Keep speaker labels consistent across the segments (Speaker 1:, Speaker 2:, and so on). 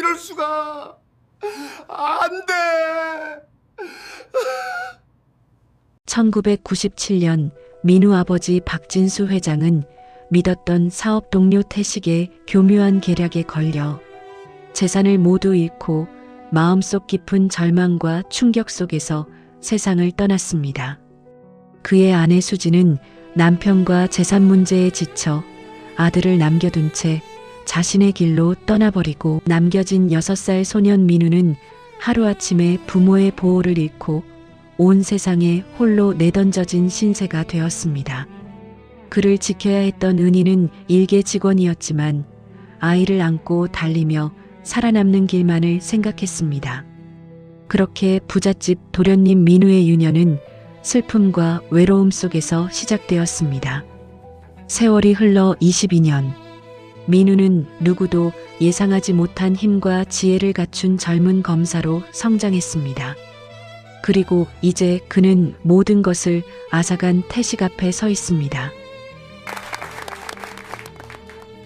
Speaker 1: 이럴 수가. 안 돼.
Speaker 2: 1997년 민우 아버지 박진수 회장은 믿었던 사업 동료 태식의 교묘한 계략에 걸려 재산을 모두 잃고 마음속 깊은 절망과 충격 속에서 세상을 떠났습니다. 그의 아내 수지는 남편과 재산 문제에 지쳐 아들을 남겨둔 채 자신의 길로 떠나버리고 남겨진 6살 소년 민우는 하루아침에 부모의 보호를 잃고 온 세상에 홀로 내던져진 신세가 되었습니다. 그를 지켜야 했던 은희는 일개 직원이었지만 아이를 안고 달리며 살아남는 길만을 생각했습니다. 그렇게 부잣집 도련님 민우의 유년은 슬픔과 외로움 속에서 시작되었습니다. 세월이 흘러 22년. 민우는 누구도 예상하지 못한 힘과 지혜를 갖춘 젊은 검사로 성장했습니다. 그리고 이제 그는 모든 것을 앗아간 태식 앞에 서 있습니다.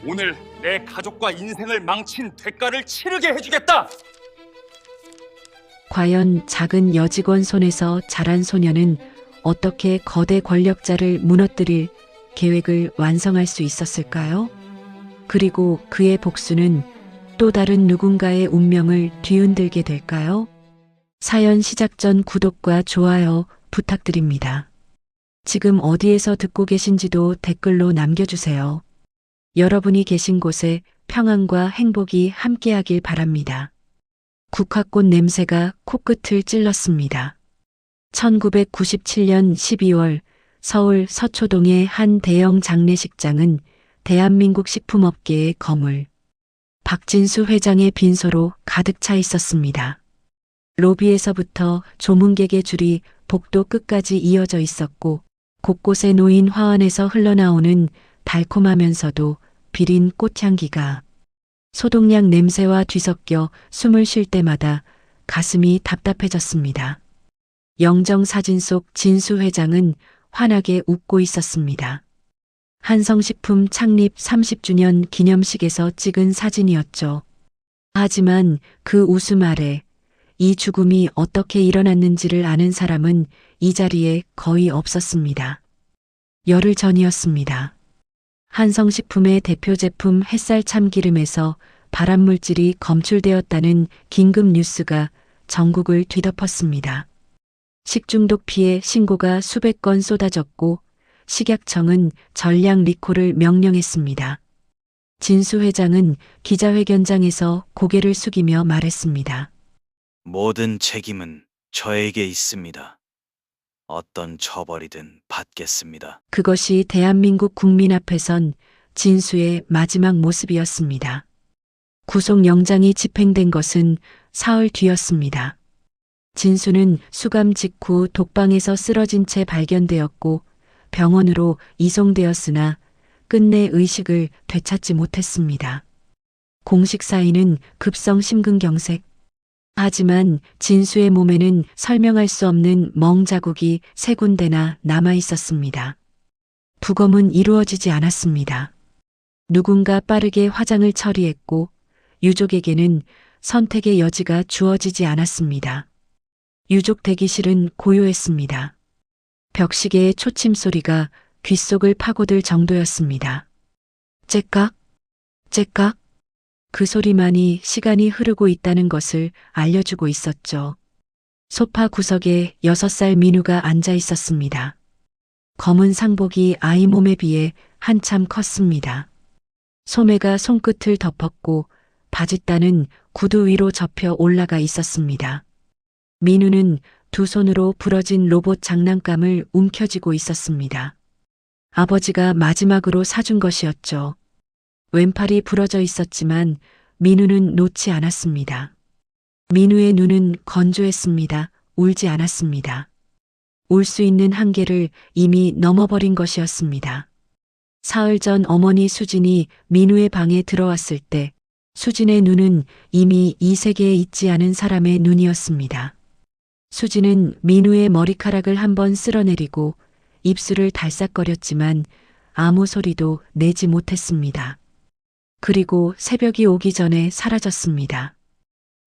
Speaker 3: 오늘 내 가족과 인생을 망친 대가를 치르게 해주겠다.
Speaker 2: 과연 작은 여직원 손에서 자란 소녀는 어떻게 거대 권력자를 무너뜨릴 계획을 완성할 수 있었을까요? 그리고 그의 복수는 또 다른 누군가의 운명을 뒤흔들게 될까요? 사연 시작 전 구독과 좋아요 부탁드립니다. 지금 어디에서 듣고 계신지도 댓글로 남겨주세요. 여러분이 계신 곳에 평안과 행복이 함께하길 바랍니다. 국화꽃 냄새가 코끝을 찔렀습니다. 1997년 12월 서울 서초동의 한 대형 장례식장은 대한민국 식품업계의 거물 박진수 회장의 빈소로 가득 차 있었습니다. 로비에서부터 조문객의 줄이 복도 끝까지 이어져 있었고 곳곳에 놓인 화환에서 흘러나오는 달콤하면서도 비린 꽃향기가 소독약 냄새와 뒤섞여 숨을 쉴 때마다 가슴이 답답해졌습니다. 영정사진 속 진수 회장은 환하게 웃고 있었습니다. 한성식품 창립 30주년 기념식에서 찍은 사진이었죠. 하지만 그 웃음 아래 이 죽음이 어떻게 일어났는지를 아는 사람은 이 자리에 거의 없었습니다. 열흘 전이었습니다. 한성식품의 대표 제품 햇살 참기름에서 발암물질이 검출되었다는 긴급 뉴스가 전국을 뒤덮었습니다. 식중독 피해 신고가 수백 건 쏟아졌고 식약청은 전량 리콜을 명령했습니다. 진수 회장은 기자회견장에서 고개를 숙이며 말했습니다.
Speaker 4: 모든 책임은 저에게 있습니다. 어떤 처벌이든 받겠습니다.
Speaker 2: 그것이 대한민국 국민 앞에선 진수의 마지막 모습이었습니다. 구속영장이 집행된 것은 사흘 뒤였습니다. 진수는 수감 직후 독방에서 쓰러진 채 발견되었고 병원으로 이송되었으나 끝내 의식을 되찾지 못했습니다. 공식 사인은 급성 심근경색. 하지만 진수의 몸에는 설명할 수 없는 멍 자국이 3군데나 남아 있었습니다. 부검은 이루어지지 않았습니다. 누군가 빠르게 화장을 처리했고 유족에게는 선택의 여지가 주어지지 않았습니다. 유족 대기실은 고요했습니다. 벽시계의 초침 소리가 귓속을 파고들 정도였습니다. 째깍, 째깍. 그 소리만이 시간이 흐르고 있다는 것을 알려주고 있었죠. 소파 구석에 6살 민우가 앉아 있었습니다. 검은 상복이 아이 몸에 비해 한참 컸습니다. 소매가 손끝을 덮었고 바짓단은 구두 위로 접혀 올라가 있었습니다. 민우는 두 손으로 부러진 로봇 장난감을 움켜쥐고 있었습니다. 아버지가 마지막으로 사준 것이었죠. 왼팔이 부러져 있었지만 민우는 놓지 않았습니다. 민우의 눈은 건조했습니다. 울지 않았습니다. 울 수 있는 한계를 이미 넘어버린 것이었습니다. 사흘 전 어머니 수진이 민우의 방에 들어왔을 때 수진의 눈은 이미 이 세계에 있지 않은 사람의 눈이었습니다. 수진은 민우의 머리카락을 한번 쓸어내리고 입술을 달싹거렸지만 아무 소리도 내지 못했습니다. 그리고 새벽이 오기 전에 사라졌습니다.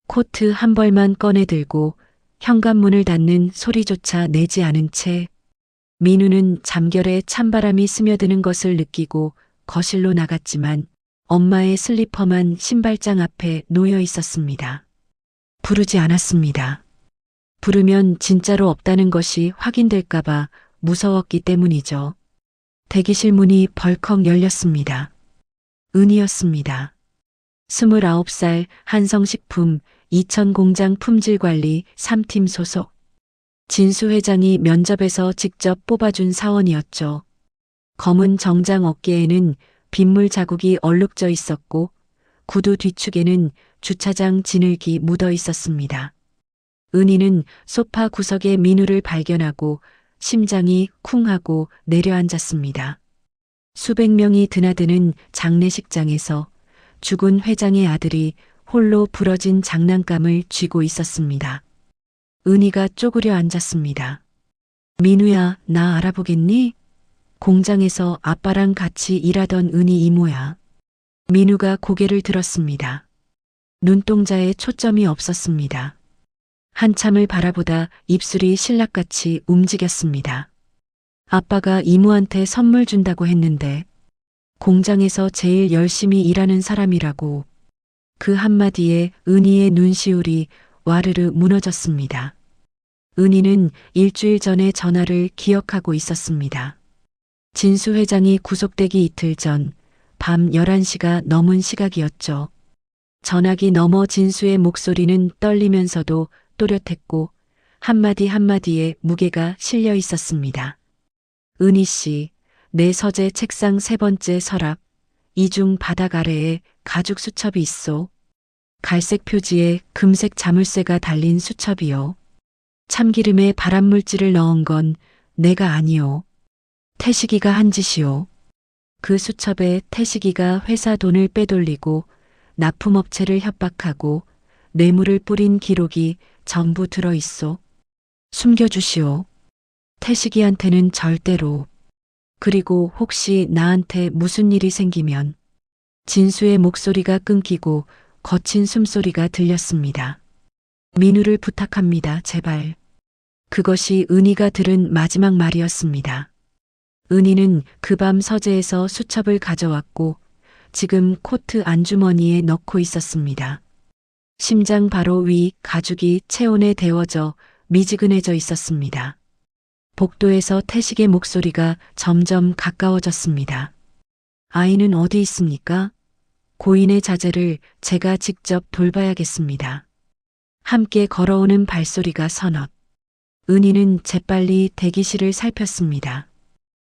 Speaker 2: 코트 한 벌만 꺼내 들고 현관문을 닫는 소리조차 내지 않은 채 민우는 잠결에 찬바람이 스며드는 것을 느끼고 거실로 나갔지만 엄마의 슬리퍼만 신발장 앞에 놓여 있었습니다. 부르지 않았습니다. 부르면 진짜로 없다는 것이 확인될까봐 무서웠기 때문이죠. 대기실 문이 벌컥 열렸습니다. 은이었습니다. 29살 한성식품 이천공장 품질관리 3팀 소속. 진수 회장이 면접에서 직접 뽑아준 사원이었죠. 검은 정장 어깨에는 빗물 자국이 얼룩져 있었고 구두 뒤축에는 주차장 진흙이 묻어 있었습니다. 은희는 소파 구석에 민우를 발견하고 심장이 쿵 하고 내려앉았습니다. 수백 명이 드나드는 장례식장에서 죽은 회장의 아들이 홀로 부러진 장난감을 쥐고 있었습니다. 은희가 쪼그려 앉았습니다. 민우야, 나 알아보겠니? 공장에서 아빠랑 같이 일하던 은희 이모야. 민우가 고개를 들었습니다. 눈동자에 초점이 없었습니다. 한참을 바라보다 입술이 신락같이 움직였습니다. 아빠가 이모한테 선물 준다고 했는데 공장에서 제일 열심히 일하는 사람이라고. 그 한마디에 은희의 눈시울이 와르르 무너졌습니다. 은희는 일주일 전의 전화를 기억하고 있었습니다. 진수 회장이 구속되기 이틀 전 밤 11시가 넘은 시각이었죠. 전화기 너머 진수의 목소리는 떨리면서도 또렷했고 한마디 한마디에 무게가 실려 있었습니다. 은희 씨, 내 서재 책상 3번째 서랍, 이중 바닥 아래에 가죽 수첩이 있소. 갈색 표지에 금색 자물쇠가 달린 수첩이요. 참기름에 발암물질을 넣은 건 내가 아니오. 태식이가 한 짓이오. 그 수첩에 태식이가 회사 돈을 빼돌리고 납품업체를 협박하고 뇌물을 뿌린 기록이 전부 들어있소. 숨겨주시오. 태식이한테는 절대로. 그리고 혹시 나한테 무슨 일이 생기면. 진수의 목소리가 끊기고 거친 숨소리가 들렸습니다. 민우를 부탁합니다, 제발. 그것이 은희가 들은 마지막 말이었습니다. 은희는 그 밤 서재에서 수첩을 가져왔고 지금 코트 안주머니에 넣고 있었습니다. 심장 바로 위 가죽이 체온에 데워져 미지근해져 있었습니다. 복도에서 태식의 목소리가 점점 가까워졌습니다. 아이는 어디 있습니까? 고인의 자제를 제가 직접 돌봐야겠습니다. 함께 걸어오는 발소리가 서넛. 은희는 재빨리 대기실을 살폈습니다.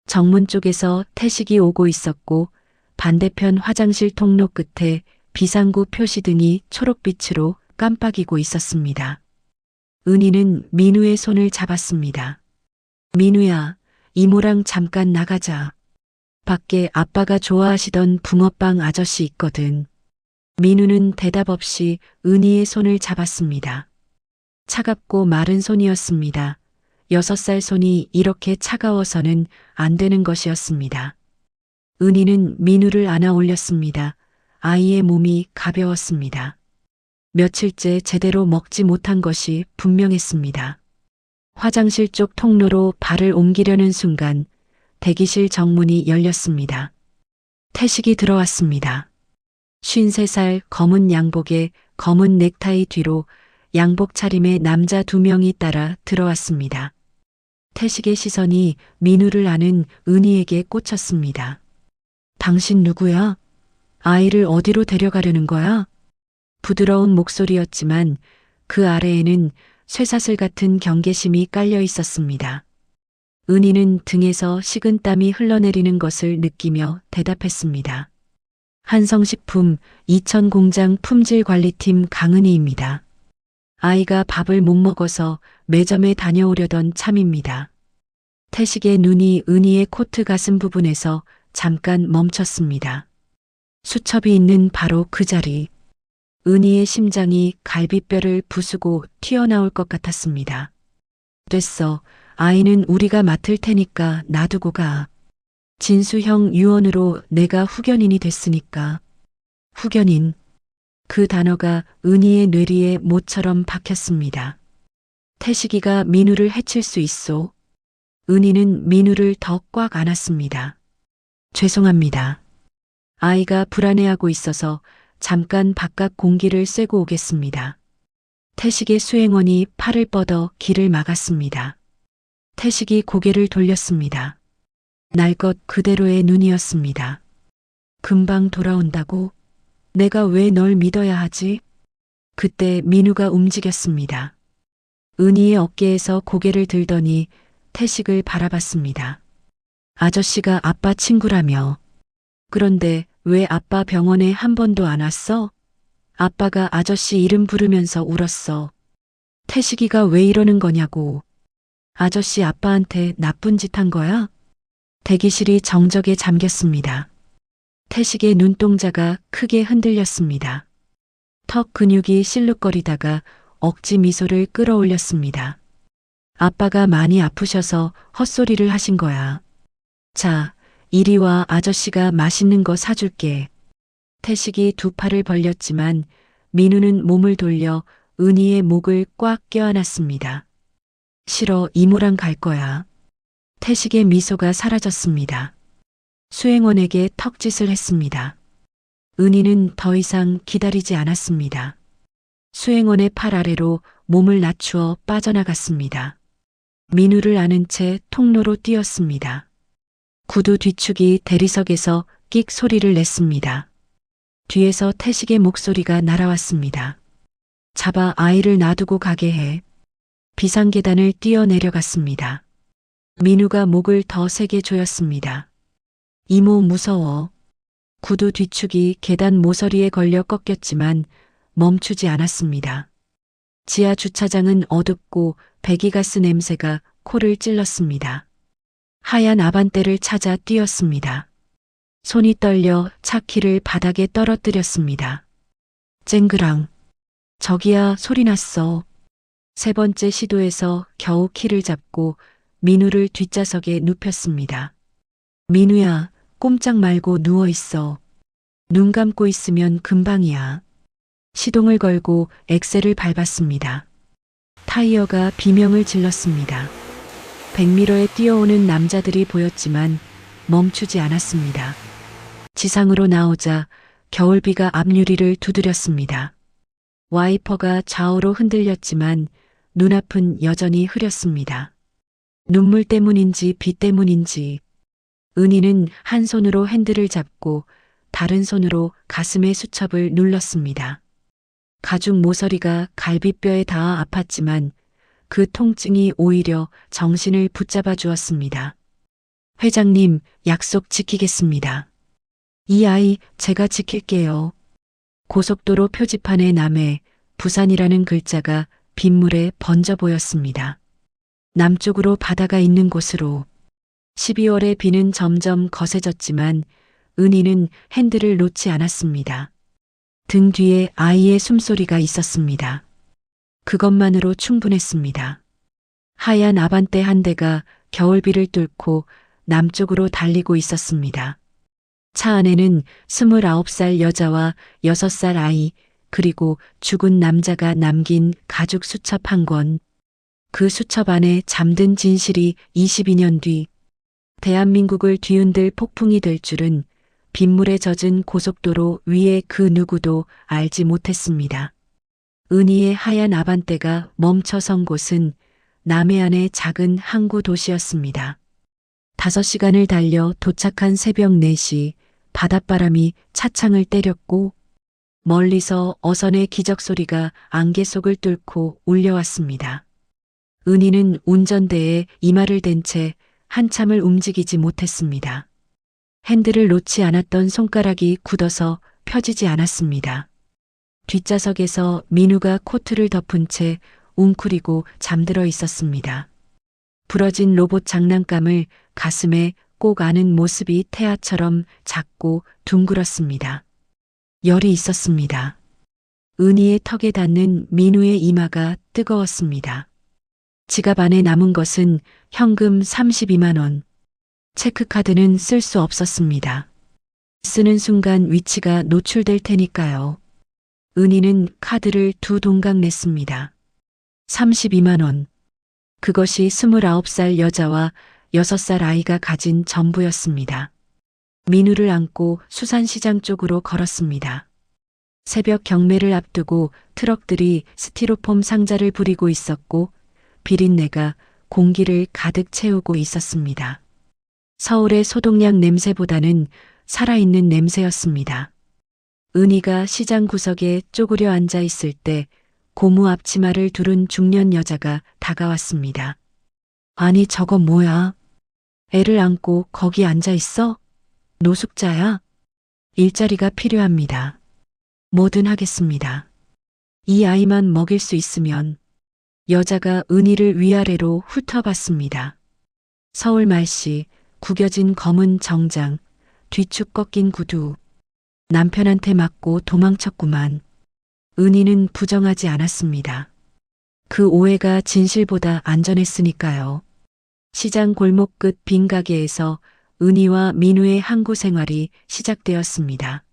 Speaker 2: 정문 쪽에서 태식이 오고 있었고 반대편 화장실 통로 끝에 비상구 표시등이 초록빛으로 깜빡이고 있었습니다. 은희는 민우의 손을 잡았습니다. 민우야, 이모랑 잠깐 나가자. 밖에 아빠가 좋아하시던 붕어빵 아저씨 있거든. 민우는 대답 없이 은희의 손을 잡았습니다. 차갑고 마른 손이었습니다. 6살 손이 이렇게 차가워서는 안 되는 것이었습니다. 은희는 민우를 안아 올렸습니다. 아이의 몸이 가벼웠습니다. 며칠째 제대로 먹지 못한 것이 분명했습니다. 화장실 쪽 통로로 발을 옮기려는 순간 대기실 정문이 열렸습니다. 태식이 들어왔습니다. 53살 검은 양복에 검은 넥타이 뒤로 양복 차림의 남자 2명이 따라 들어왔습니다. 태식의 시선이 민우를 아는 은희에게 꽂혔습니다. 당신 누구야? 아이를 어디로 데려가려는 거야? 부드러운 목소리였지만 그 아래에는 쇠사슬 같은 경계심이 깔려 있었습니다. 은희는 등에서 식은땀이 흘러내리는 것을 느끼며 대답했습니다. 한성식품 이천공장 품질관리팀 강은희입니다. 아이가 밥을 못 먹어서 매점에 다녀오려던 참입니다. 태식의 눈이 은희의 코트 가슴 부분에서 잠깐 멈췄습니다. 수첩이 있는 바로 그 자리. 은희의 심장이 갈비뼈를 부수고 튀어나올 것 같았습니다. 됐어. 아이는 우리가 맡을 테니까 놔두고 가. 진수형 유언으로 내가 후견인이 됐으니까. 후견인. 그 단어가 은희의 뇌리에 못처럼 박혔습니다. 태식이가 민우를 해칠 수 있소. 은희는 민우를 더 꽉 안았습니다. 죄송합니다. 아이가 불안해하고 있어서 잠깐 바깥 공기를 쐬고 오겠습니다. 태식의 수행원이 팔을 뻗어 길을 막았습니다. 태식이 고개를 돌렸습니다. 날 것 그대로의 눈이었습니다. 금방 돌아온다고? 내가 왜 널 믿어야 하지? 그때 민우가 움직였습니다. 은희의 어깨에서 고개를 들더니 태식을 바라봤습니다. 아저씨가 아빠 친구라며. 그런데 왜 아빠 병원에 한 번도 안 왔어? 아빠가 아저씨 이름 부르면서 울었어. 태식이가 왜 이러는 거냐고. 아저씨 아빠한테 나쁜 짓 한 거야? 대기실이 정적에 잠겼습니다. 태식의 눈동자가 크게 흔들렸습니다. 턱 근육이 실룩거리다가 억지 미소를 끌어올렸습니다. 아빠가 많이 아프셔서 헛소리를 하신 거야. 자, 이리 와 아저씨가 맛있는 거 사줄게. 태식이 두 팔을 벌렸지만 민우는 몸을 돌려 은희의 목을 꽉 껴안았습니다. 싫어, 이모랑 갈 거야. 태식의 미소가 사라졌습니다. 수행원에게 턱짓을 했습니다. 은희는 더 이상 기다리지 않았습니다. 수행원의 팔 아래로 몸을 낮추어 빠져나갔습니다. 민우를 안은 채 통로로 뛰었습니다. 구두 뒤축이 대리석에서 끽 소리를 냈습니다. 뒤에서 태식의 목소리가 날아왔습니다. 잡아 아이를 놔두고 가게 해. 비상계단을 뛰어내려갔습니다. 민우가 목을 더 세게 조였습니다. 이모 무서워. 구두 뒤축이 계단 모서리에 걸려 꺾였지만 멈추지 않았습니다. 지하 주차장은 어둡고 배기가스 냄새가 코를 찔렀습니다. 하얀 아반떼를 찾아 뛰었습니다. 손이 떨려 차 키를 바닥에 떨어뜨렸습니다. 쨍그랑. 저기야, 소리 났어. 세 번째 시도에서 겨우 키를 잡고 민우를 뒷좌석에 눕혔습니다. 민우야, 꼼짝 말고 누워있어. 눈 감고 있으면 금방이야. 시동을 걸고 엑셀을 밟았습니다. 타이어가 비명을 질렀습니다. 백미러에 뛰어오는 남자들이 보였지만 멈추지 않았습니다. 지상으로 나오자 겨울비가 앞유리를 두드렸습니다. 와이퍼가 좌우로 흔들렸지만 눈앞은 여전히 흐렸습니다. 눈물 때문인지 비 때문인지 은희는 한 손으로 핸들을 잡고 다른 손으로 가슴의 수첩을 눌렀습니다. 가죽 모서리가 갈비뼈에 닿아 아팠지만 그 통증이 오히려 정신을 붙잡아 주었습니다. 회장님, 약속 지키겠습니다. 이 아이 제가 지킬게요. 고속도로 표지판에 남해 부산이라는 글자가 빗물에 번져 보였습니다. 남쪽으로 바다가 있는 곳으로. 12월의 비는 점점 거세졌지만 은희는 핸들을 놓지 않았습니다. 등 뒤에 아이의 숨소리가 있었습니다. 그것만으로 충분했습니다. 하얀 아반떼 한 대가 겨울비를 뚫고 남쪽으로 달리고 있었습니다. 차 안에는 29살 여자와 6살 아이, 그리고 죽은 남자가 남긴 가죽 수첩 한 권. 그 수첩 안에 잠든 진실이 22년 뒤 대한민국을 뒤흔들 폭풍이 될 줄은 빗물에 젖은 고속도로 위에 그 누구도 알지 못했습니다. 은희의 하얀 아반떼가 멈춰선 곳은 남해안의 작은 항구 도시였습니다. 5시간을 달려 도착한 새벽 4시 바닷바람이 차창을 때렸고 멀리서 어선의 기적소리가 안개 속을 뚫고 울려왔습니다. 은희는 운전대에 이마를 댄 채 한참을 움직이지 못했습니다. 핸들을 놓지 않았던 손가락이 굳어서 펴지지 않았습니다. 뒷좌석에서 민우가 코트를 덮은 채 웅크리고 잠들어 있었습니다. 부러진 로봇 장난감을 가슴에 꼭 안은 모습이 태아처럼 작고 둥그렇습니다. 열이 있었습니다. 은희의 턱에 닿는 민우의 이마가 뜨거웠습니다. 지갑 안에 남은 것은 현금 32만 원. 체크카드는 쓸 수 없었습니다. 쓰는 순간 위치가 노출될 테니까요. 은희는 카드를 2동강 냈습니다. 32만 원. 그것이 29살 여자와 6살 아이가 가진 전부였습니다. 민우를 안고 수산시장 쪽으로 걸었습니다. 새벽 경매를 앞두고 트럭들이 스티로폼 상자를 부리고 있었고 비린내가 공기를 가득 채우고 있었습니다. 서울의 소독약 냄새보다는 살아있는 냄새였습니다. 은희가 시장 구석에 쪼그려 앉아 있을 때 고무 앞치마를 두른 중년 여자가 다가왔습니다. 아니 저거 뭐야? 애를 안고 거기 앉아 있어? 노숙자야? 일자리가 필요합니다. 뭐든 하겠습니다. 이 아이만 먹일 수 있으면. 여자가 은희를 위아래로 훑어봤습니다. 서울 말씨, 구겨진 검은 정장, 뒤축 꺾인 구두. 남편한테 맞고 도망쳤구만. 은희는 부정하지 않았습니다. 그 오해가 진실보다 안전했으니까요. 시장 골목 끝 빈 가게에서 은희와 민우의 항구 생활이 시작되었습니다.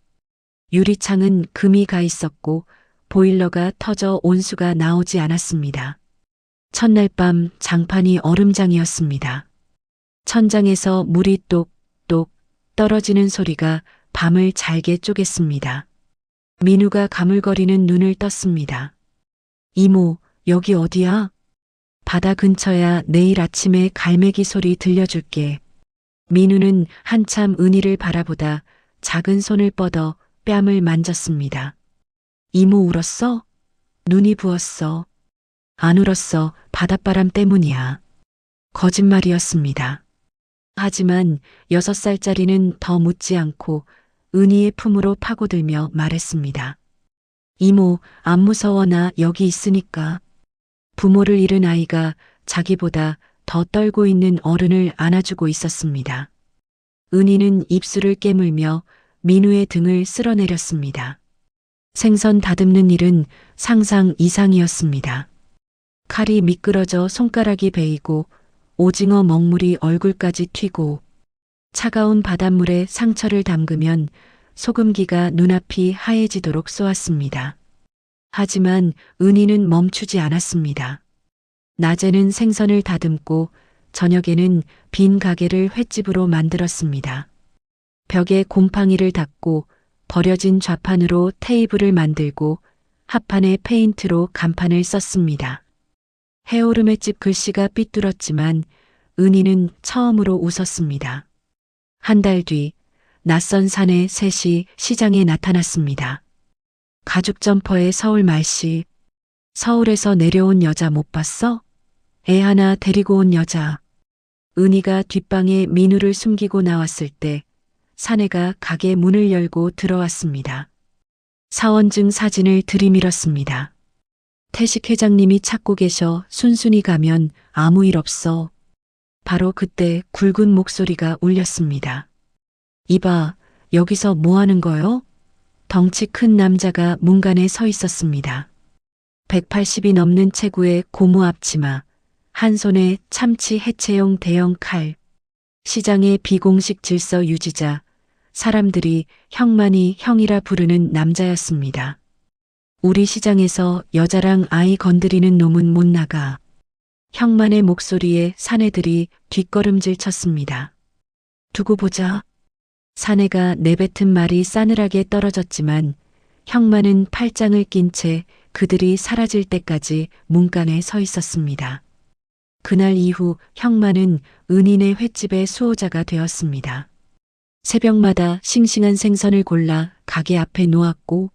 Speaker 2: 유리창은 금이 가 있었고 보일러가 터져 온수가 나오지 않았습니다. 첫날 밤 장판이 얼음장이었습니다. 천장에서 물이 똑똑 떨어지는 소리가 밤을 잘게 쪼갰습니다. 민우가 가물거리는 눈을 떴습니다. 이모, 여기 어디야? 바다 근처야. 내일 아침에 갈매기 소리 들려줄게. 민우는 한참 은희를 바라보다 작은 손을 뻗어 뺨을 만졌습니다. 이모 울었어? 눈이 부었어. 안 울었어. 바닷바람 때문이야. 거짓말이었습니다. 하지만 6살짜리는 더 묻지 않고 은희의 품으로 파고들며 말했습니다. 이모, 안 무서워. 나 여기 있으니까. 부모를 잃은 아이가 자기보다 더 떨고 있는 어른을 안아주고 있었습니다. 은희는 입술을 깨물며 민우의 등을 쓸어내렸습니다. 생선 다듬는 일은 상상 이상이었습니다. 칼이 미끄러져 손가락이 베이고 오징어 먹물이 얼굴까지 튀고 차가운 바닷물에 상처를 담그면 소금기가 눈앞이 하얘지도록 쏘았습니다. 하지만 은희는 멈추지 않았습니다. 낮에는 생선을 다듬고 저녁에는 빈 가게를 횟집으로 만들었습니다. 벽에 곰팡이를 닦고 버려진 좌판으로 테이블을 만들고 합판에 페인트로 간판을 썼습니다. 해오름 횟집 글씨가 삐뚤었지만 은희는 처음으로 웃었습니다. 한 달 뒤 낯선 사내 셋이 시장에 나타났습니다. 가죽 점퍼에 서울 말씨. 서울에서 내려온 여자 못 봤어? 애 하나 데리고 온 여자. 은희가 뒷방에 민우를 숨기고 나왔을 때 사내가 가게 문을 열고 들어왔습니다. 사원증 사진을 들이밀었습니다. 태식 회장님이 찾고 계셔. 순순히 가면 아무 일 없어. 바로 그때 굵은 목소리가 울렸습니다. 이봐, 여기서 뭐 하는 거요? 덩치 큰 남자가 문간에 서 있었습니다. 180이 넘는 체구의 고무 앞치마, 한 손에 참치 해체용 대형 칼. 시장의 비공식 질서 유지자, 사람들이 형만이 형이라 부르는 남자였습니다. 우리 시장에서 여자랑 아이 건드리는 놈은 못 나가. 형만의 목소리에 사내들이 뒷걸음질 쳤습니다. 두고 보자. 사내가 내뱉은 말이 싸늘하게 떨어졌지만 형만은 팔짱을 낀 채 그들이 사라질 때까지 문간에 서 있었습니다. 그날 이후 형만은 은인의 횟집의 수호자가 되었습니다. 새벽마다 싱싱한 생선을 골라 가게 앞에 놓았고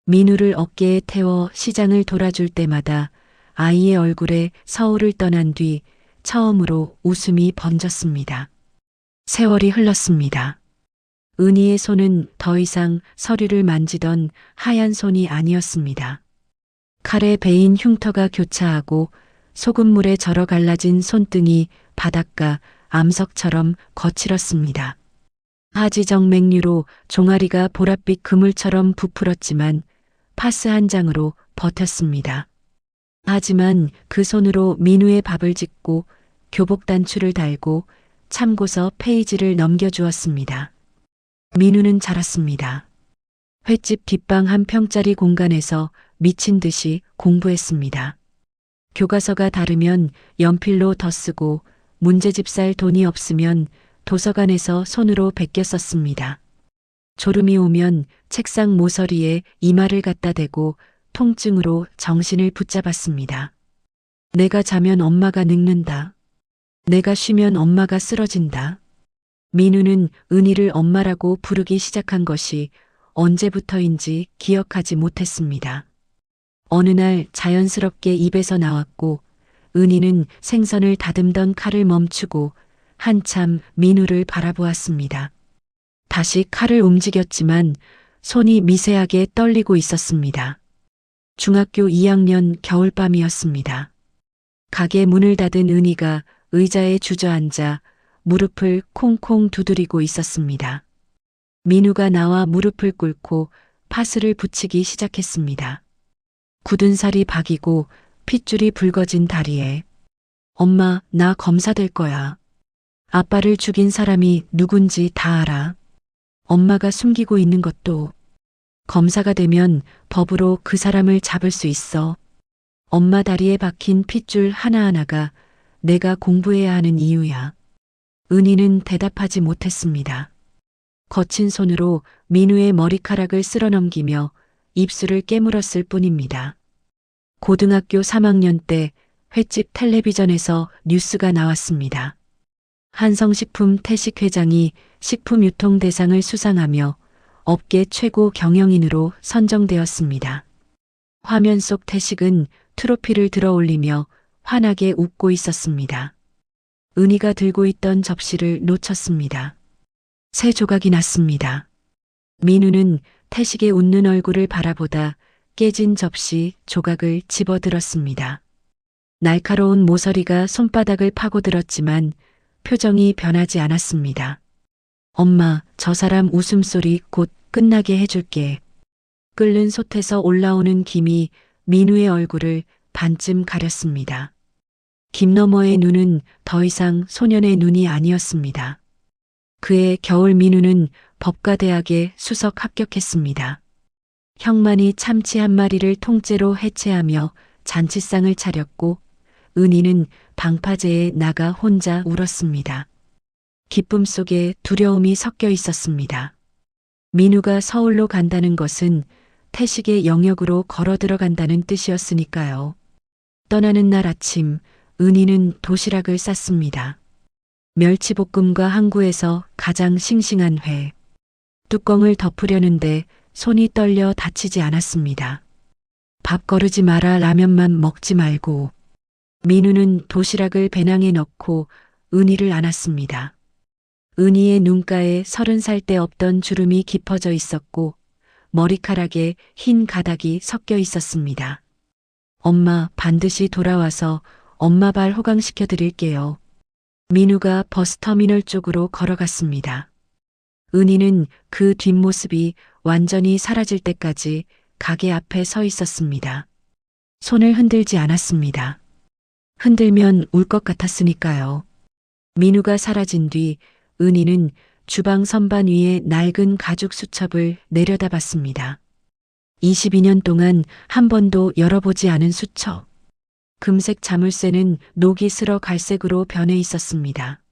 Speaker 2: 민우를 어깨에 태워 시장을 돌아줄 때마다 아이의 얼굴에 서울을 떠난 뒤 처음으로 웃음이 번졌습니다. 세월이 흘렀습니다. 은희의 손은 더 이상 서류를 만지던 하얀 손이 아니었습니다. 칼에 베인 흉터가 교차하고 소금물에 절어 갈라진 손등이 바닷가 암석처럼 거칠었습니다. 하지정 맹류로 종아리가 보랏빛 그물처럼 부풀었지만 파스 한 장으로 버텼습니다. 하지만 그 손으로 민우의 밥을 짓고 교복 단추를 달고 참고서 페이지를 넘겨주었습니다. 민우는 자랐습니다. 횟집 뒷방 한 평짜리 공간에서 미친 듯이 공부했습니다. 교과서가 다르면 연필로 더 쓰고 문제집 살 돈이 없으면 도서관에서 손으로 베껴 썼습니다. 졸음이 오면 책상 모서리에 이마를 갖다 대고 통증으로 정신을 붙잡았습니다. 내가 자면 엄마가 늙는다. 내가 쉬면 엄마가 쓰러진다. 민우는 은희를 엄마라고 부르기 시작한 것이 언제부터인지 기억하지 못했습니다. 어느 날 자연스럽게 입에서 나왔고 은희는 생선을 다듬던 칼을 멈추고 한참 민우를 바라보았습니다. 다시 칼을 움직였지만 손이 미세하게 떨리고 있었습니다. 중학교 2학년 겨울밤이었습니다. 가게 문을 닫은 은희가 의자에 주저앉아 무릎을 콩콩 두드리고 있었습니다. 민우가 나와 무릎을 꿇고 파스를 붙이기 시작했습니다. 굳은 살이 박이고 핏줄이 붉어진 다리에 엄마, 나 검사 될 거야. 아빠를 죽인 사람이 누군지 다 알아. 엄마가 숨기고 있는 것도 검사가 되면 법으로 그 사람을 잡을 수 있어. 엄마 다리에 박힌 핏줄 하나하나가 내가 공부해야 하는 이유야. 은희는 대답하지 못했습니다. 거친 손으로 민우의 머리카락을 쓸어넘기며 입술을 깨물었을 뿐입니다. 고등학교 3학년 때 횟집 텔레비전에서 뉴스가 나왔습니다. 한성식품 태식 회장이 식품유통대상을 수상하며 업계 최고 경영인으로 선정되었습니다. 화면 속 태식은 트로피를 들어 올리며 환하게 웃고 있었습니다. 은희가 들고 있던 접시를 놓쳤습니다. 새 조각이 났습니다. 민우는 태식의 웃는 얼굴을 바라보다 깨진 접시 조각을 집어들었습니다. 날카로운 모서리가 손바닥을 파고들었지만 표정이 변하지 않았습니다. 엄마, 저 사람 웃음소리 곧 끝나게 해줄게. 끓는 솥에서 올라오는 김이 민우의 얼굴을 반쯤 가렸습니다. 김너머의 눈은 더 이상 소년의 눈이 아니었습니다. 그해 겨울 민우는 법과대학에 수석 합격했습니다. 형만이 참치 한 마리를 통째로 해체하며 잔치상을 차렸고 은희는 방파제에 나가 혼자 울었습니다. 기쁨 속에 두려움이 섞여 있었습니다. 민우가 서울로 간다는 것은 태식의 영역으로 걸어 들어간다는 뜻이었으니까요. 떠나는 날 아침 은희는 도시락을 쌌습니다. 멸치볶음과 항구에서 가장 싱싱한 회. 뚜껑을 덮으려는데 손이 떨려 다치지 않았습니다. 밥 거르지 마라, 라면만 먹지 말고. 민우는 도시락을 배낭에 넣고 은희를 안았습니다. 은희의 눈가에 30살 때 없던 주름이 깊어져 있었고 머리카락에 흰 가닥이 섞여 있었습니다. 엄마, 반드시 돌아와서 엄마 발 호강시켜 드릴게요. 민우가 버스터미널 쪽으로 걸어갔습니다. 은희는 그 뒷모습이 완전히 사라질 때까지 가게 앞에 서 있었습니다. 손을 흔들지 않았습니다. 흔들면 울 것 같았으니까요. 민우가 사라진 뒤 은희는 주방 선반 위에 낡은 가죽 수첩을 내려다봤습니다. 22년 동안 한 번도 열어보지 않은 수첩. 금색 자물쇠는 녹이 슬어 갈색으로 변해 있었습니다.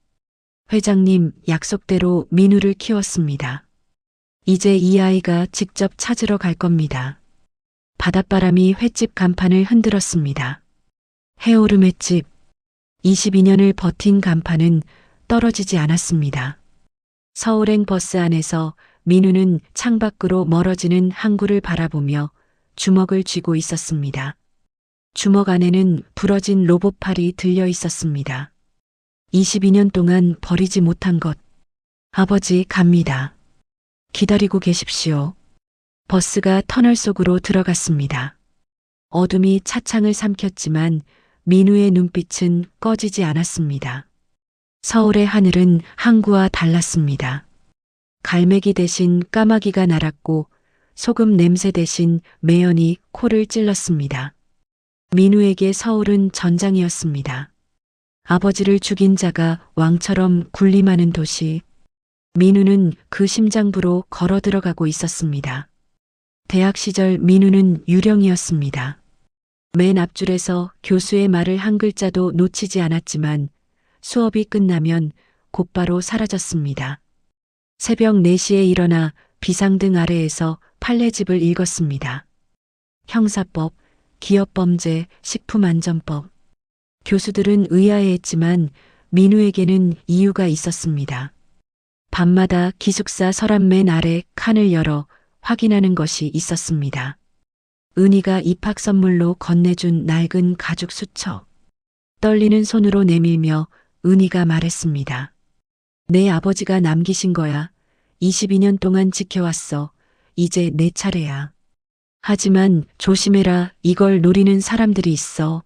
Speaker 2: 회장님, 약속대로 민우를 키웠습니다. 이제 이 아이가 직접 찾으러 갈 겁니다. 바닷바람이 횟집 간판을 흔들었습니다. 해오름 횟집. 22년을 버틴 간판은 떨어지지 않았습니다. 서울행 버스 안에서 민우는 창밖으로 멀어지는 항구를 바라보며 주먹을 쥐고 있었습니다. 주먹 안에는 부러진 로봇팔이 들려 있었습니다. 22년 동안 버리지 못한 것. 아버지, 갑니다. 기다리고 계십시오. 버스가 터널 속으로 들어갔습니다. 어둠이 차창을 삼켰지만 민우의 눈빛은 꺼지지 않았습니다. 서울의 하늘은 항구와 달랐습니다. 갈매기 대신 까마귀가 날았고 소금 냄새 대신 매연이 코를 찔렀습니다. 민우에게 서울은 전장이었습니다. 아버지를 죽인 자가 왕처럼 군림하는 도시. 민우는 그 심장부로 걸어 들어가고 있었습니다. 대학 시절 민우는 유령이었습니다. 맨 앞줄에서 교수의 말을 한 글자도 놓치지 않았지만 수업이 끝나면 곧바로 사라졌습니다. 새벽 4시에 일어나 비상등 아래에서 판례집을 읽었습니다. 형사법, 기업범죄, 식품안전법. 교수들은 의아해했지만 민우에게는 이유가 있었습니다. 밤마다 기숙사 서랍 맨 아래 칸을 열어 확인하는 것이 있었습니다. 은희가 입학 선물로 건네준 낡은 가죽 수첩. 떨리는 손으로 내밀며 은희가 말했습니다. 내 아버지가 남기신 거야. 22년 동안 지켜왔어. 이제 내 차례야. 하지만 조심해라. 이걸 노리는 사람들이 있어.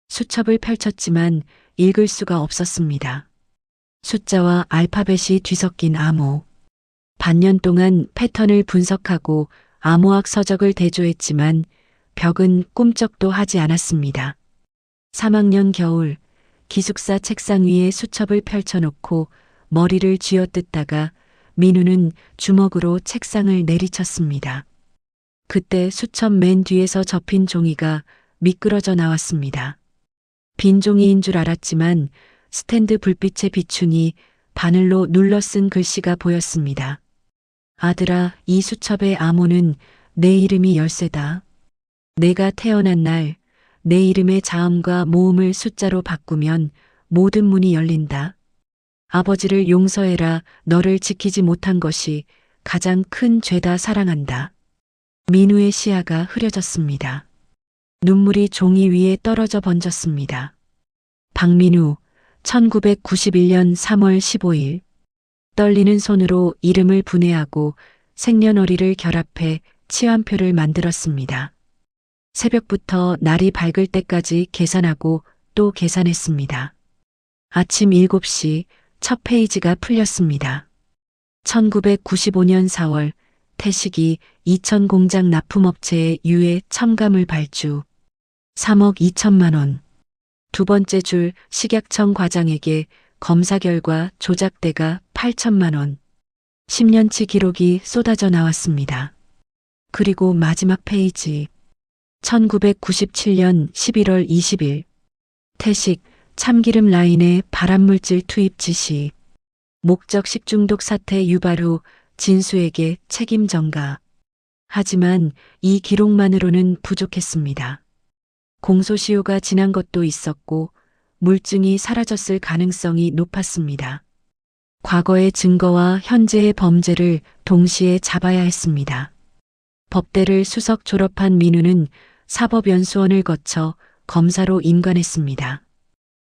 Speaker 2: 수첩을 펼쳤지만 읽을 수가 없었습니다. 숫자와 알파벳이 뒤섞인 암호. 반년 동안 패턴을 분석하고 암호학 서적을 대조했지만 벽은 꿈쩍도 하지 않았습니다. 3학년 겨울 기숙사 책상 위에 수첩을 펼쳐놓고 머리를 쥐어뜯다가 민우는 주먹으로 책상을 내리쳤습니다. 그때 수첩 맨 뒤에서 접힌 종이가 미끄러져 나왔습니다. 빈 종이인 줄 알았지만 스탠드 불빛에 비추니 바늘로 눌러 쓴 글씨가 보였습니다. 아들아, 이 수첩의 암호는 내 이름이 열쇠다. 내가 태어난 날 내 이름의 자음과 모음을 숫자로 바꾸면 모든 문이 열린다. 아버지를 용서해라. 너를 지키지 못한 것이 가장 큰 죄다. 사랑한다. 민우의 시야가 흐려졌습니다. 눈물이 종이 위에 떨어져 번졌습니다. 박민우, 1991년 3월 15일. 떨리는 손으로 이름을 분해하고 생년월일을 결합해 치환표를 만들었습니다. 새벽부터 날이 밝을 때까지 계산하고 또 계산했습니다. 아침 7시 첫 페이지가 풀렸습니다. 1995년 4월 태식이 이천 공장 납품업체에 유해 첨가물 발주. 3억 2천만 원. 두 번째 줄 식약청 과장에게 검사 결과 조작대가 8천만 원. 10년치 기록이 쏟아져 나왔습니다. 그리고 마지막 페이지. 1997년 11월 20일. 태식 참기름 라인에 발암물질 투입 지시. 목적 식중독 사태 유발 후 진수에게 책임 전가. 하지만 이 기록만으로는 부족했습니다. 공소시효가 지난 것도 있었고 물증이 사라졌을 가능성이 높았습니다. 과거의 증거와 현재의 범죄를 동시에 잡아야 했습니다. 법대를 수석 졸업한 민우는 사법연수원을 거쳐 검사로 임관했습니다.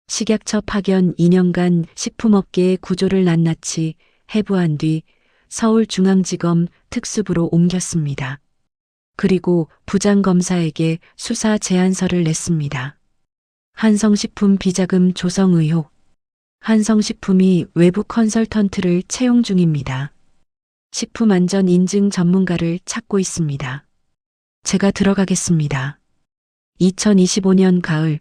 Speaker 2: 식약처 파견 2년간 식품업계의 구조를 낱낱이 해부한 뒤 서울중앙지검 특수부로 옮겼습니다. 그리고 부장검사에게 수사 제안서를 냈습니다. 한성식품 비자금 조성 의혹. 한성식품이 외부 컨설턴트를 채용 중입니다. 식품안전 인증 전문가를 찾고 있습니다. 제가 들어가겠습니다. 2025년 가을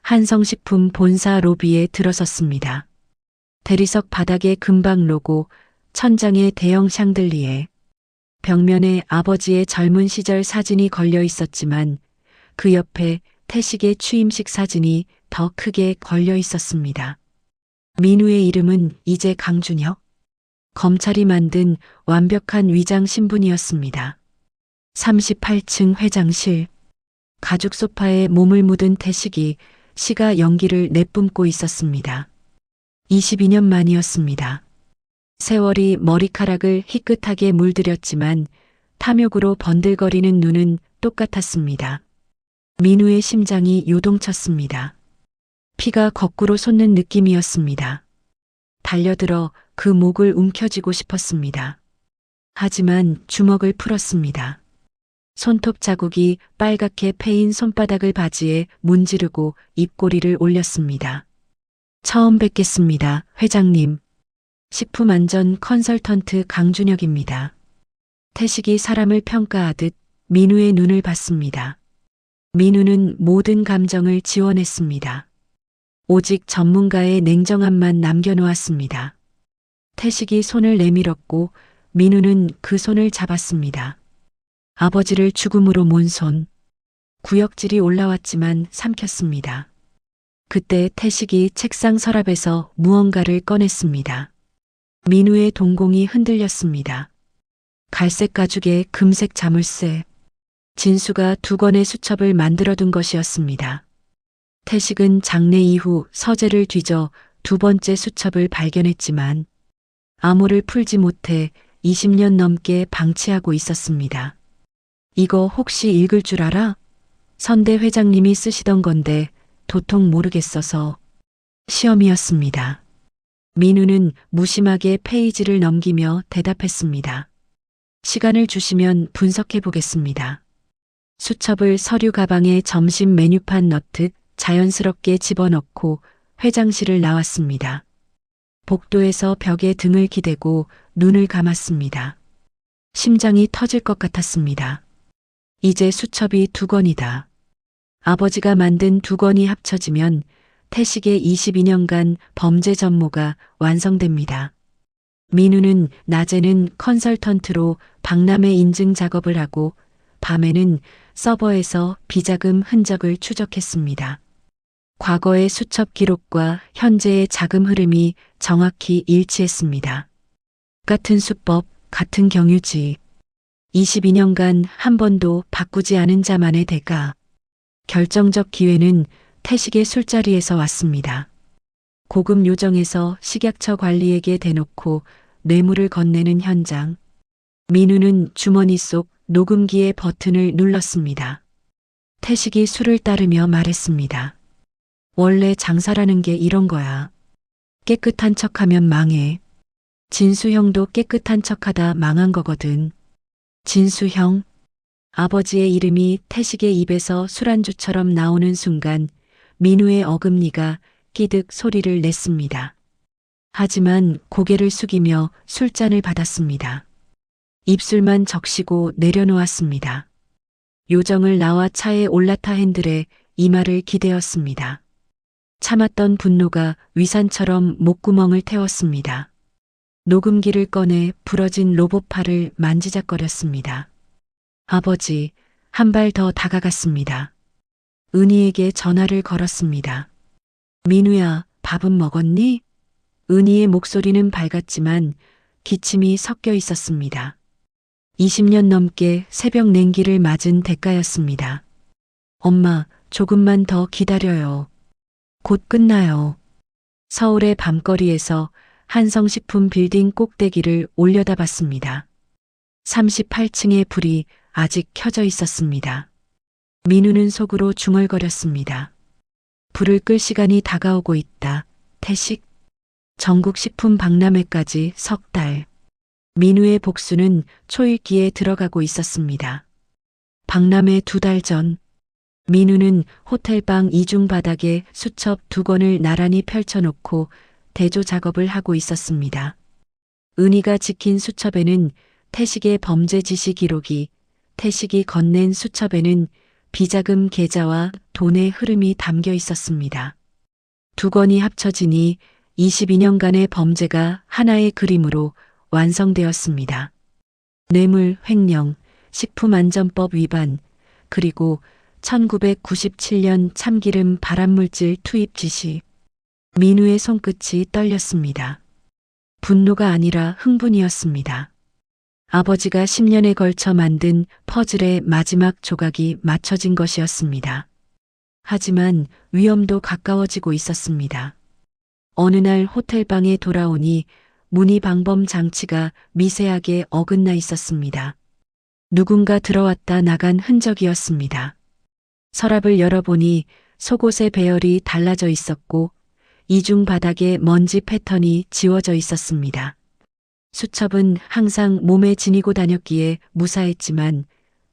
Speaker 2: 한성식품 본사 로비에 들어섰습니다. 대리석 바닥에 금박 로고, 천장에 대형 샹들리에, 벽면에 아버지의 젊은 시절 사진이 걸려 있었지만 그 옆에 태식의 취임식 사진이 더 크게 걸려 있었습니다. 민우의 이름은 이제 강준혁. 검찰이 만든 완벽한 위장 신분이었습니다. 38층 회장실. 가죽 소파에 몸을 묻은 태식이 시가 연기를 내뿜고 있었습니다. 22년 만이었습니다. 세월이 머리카락을 희끗하게 물들였지만 탐욕으로 번들거리는 눈은 똑같았습니다. 민우의 심장이 요동쳤습니다. 피가 거꾸로 솟는 느낌이었습니다. 달려들어 그 목을 움켜쥐고 싶었습니다. 하지만 주먹을 풀었습니다. 손톱 자국이 빨갛게 패인 손바닥을 바지에 문지르고 입꼬리를 올렸습니다. 처음 뵙겠습니다, 회장님. 식품안전 컨설턴트 강준혁입니다. 태식이 사람을 평가하듯 민우의 눈을 봤습니다. 민우는 모든 감정을 지원했습니다. 오직 전문가의 냉정함만 남겨놓았습니다. 태식이 손을 내밀었고 민우는 그 손을 잡았습니다. 아버지를 죽음으로 몬 손. 구역질이 올라왔지만 삼켰습니다. 그때 태식이 책상 서랍에서 무언가를 꺼냈습니다. 민우의 동공이 흔들렸습니다. 갈색 가죽에 금색 자물쇠. 진수가 2권의 수첩을 만들어둔 것이었습니다. 태식은 장례 이후 서재를 뒤져 2번째 수첩을 발견했지만 암호를 풀지 못해 20년 넘게 방치하고 있었습니다. 이거 혹시 읽을 줄 알아? 선대 회장님이 쓰시던 건데 도통 모르겠어서. 시험이었습니다. 민우는 무심하게 페이지를 넘기며 대답했습니다. 시간을 주시면 분석해 보겠습니다. 수첩을 서류 가방에 점심 메뉴판 넣듯 자연스럽게 집어넣고 회장실을 나왔습니다. 복도에서 벽에 등을 기대고 눈을 감았습니다. 심장이 터질 것 같았습니다. 이제 수첩이 2권이다. 아버지가 만든 2권이 합쳐지면 태식의 22년간 범죄 전모가 완성됩니다. 민우는 낮에는 컨설턴트로 박람회 인증 작업을 하고 밤에는 서버에서 비자금 흔적을 추적했습니다. 과거의 수첩 기록과 현재의 자금 흐름이 정확히 일치했습니다. 같은 수법, 같은 경유지. 22년간 한 번도 바꾸지 않은 자만의 대가. 결정적 기회는 태식의 술자리에서 왔습니다. 고급 요정에서 식약처 관리에게 대놓고 뇌물을 건네는 현장. 민우는 주머니 속 녹음기의 버튼을 눌렀습니다. 태식이 술을 따르며 말했습니다. 원래 장사라는 게 이런 거야. 깨끗한 척하면 망해. 진수 형도 깨끗한 척하다 망한 거거든. 진수 형. 아버지의 이름이 태식의 입에서 술안주처럼 나오는 순간 민우의 어금니가 끼득 소리를 냈습니다. 하지만 고개를 숙이며 술잔을 받았습니다. 입술만 적시고 내려놓았습니다. 요정을 나와 차에 올라타 핸들에 이마를 기대었습니다. 참았던 분노가 위산처럼 목구멍을 태웠습니다. 녹음기를 꺼내 부러진 로봇팔을 만지작거렸습니다. 아버지, 한 발 더 다가갔습니다. 은희에게 전화를 걸었습니다. 민우야, 밥은 먹었니? 은희의 목소리는 밝았지만 기침이 섞여 있었습니다. 20년 넘게 새벽 냉기를 맞은 대가였습니다. 엄마, 조금만 더 기다려요. 곧 끝나요. 서울의 밤거리에서 한성식품 빌딩 꼭대기를 올려다봤습니다. 38층의 불이 아직 켜져 있었습니다. 민우는 속으로 중얼거렸습니다. 불을 끌 시간이 다가오고 있다. 태식. 전국 식품 박람회까지 석 달. 민우의 복수는 초읽기에 들어가고 있었습니다. 박람회 2달 전. 민우는 호텔방 이중 바닥에 수첩 2권을 나란히 펼쳐놓고 대조 작업을 하고 있었습니다. 은희가 지킨 수첩에는 태식의 범죄 지시 기록이, 태식이 건넨 수첩에는 비자금 계좌와 돈의 흐름이 담겨 있었습니다. 2권이 합쳐지니 22년간의 범죄가 하나의 그림으로 완성되었습니다. 뇌물 횡령, 식품안전법 위반, 그리고 1997년 참기름 발암물질 투입 지시. 민우의 손끝이 떨렸습니다. 분노가 아니라 흥분이었습니다. 아버지가 10년에 걸쳐 만든 퍼즐의 마지막 조각이 맞춰진 것이었습니다. 하지만 위험도 가까워지고 있었습니다. 어느 날 호텔방에 돌아오니 문의방범 장치가 미세하게 어긋나 있었습니다. 누군가 들어왔다 나간 흔적이었습니다. 서랍을 열어보니 속옷의 배열이 달라져 있었고 이중 바닥에 먼지 패턴이 지워져 있었습니다. 수첩은 항상 몸에 지니고 다녔기에 무사했지만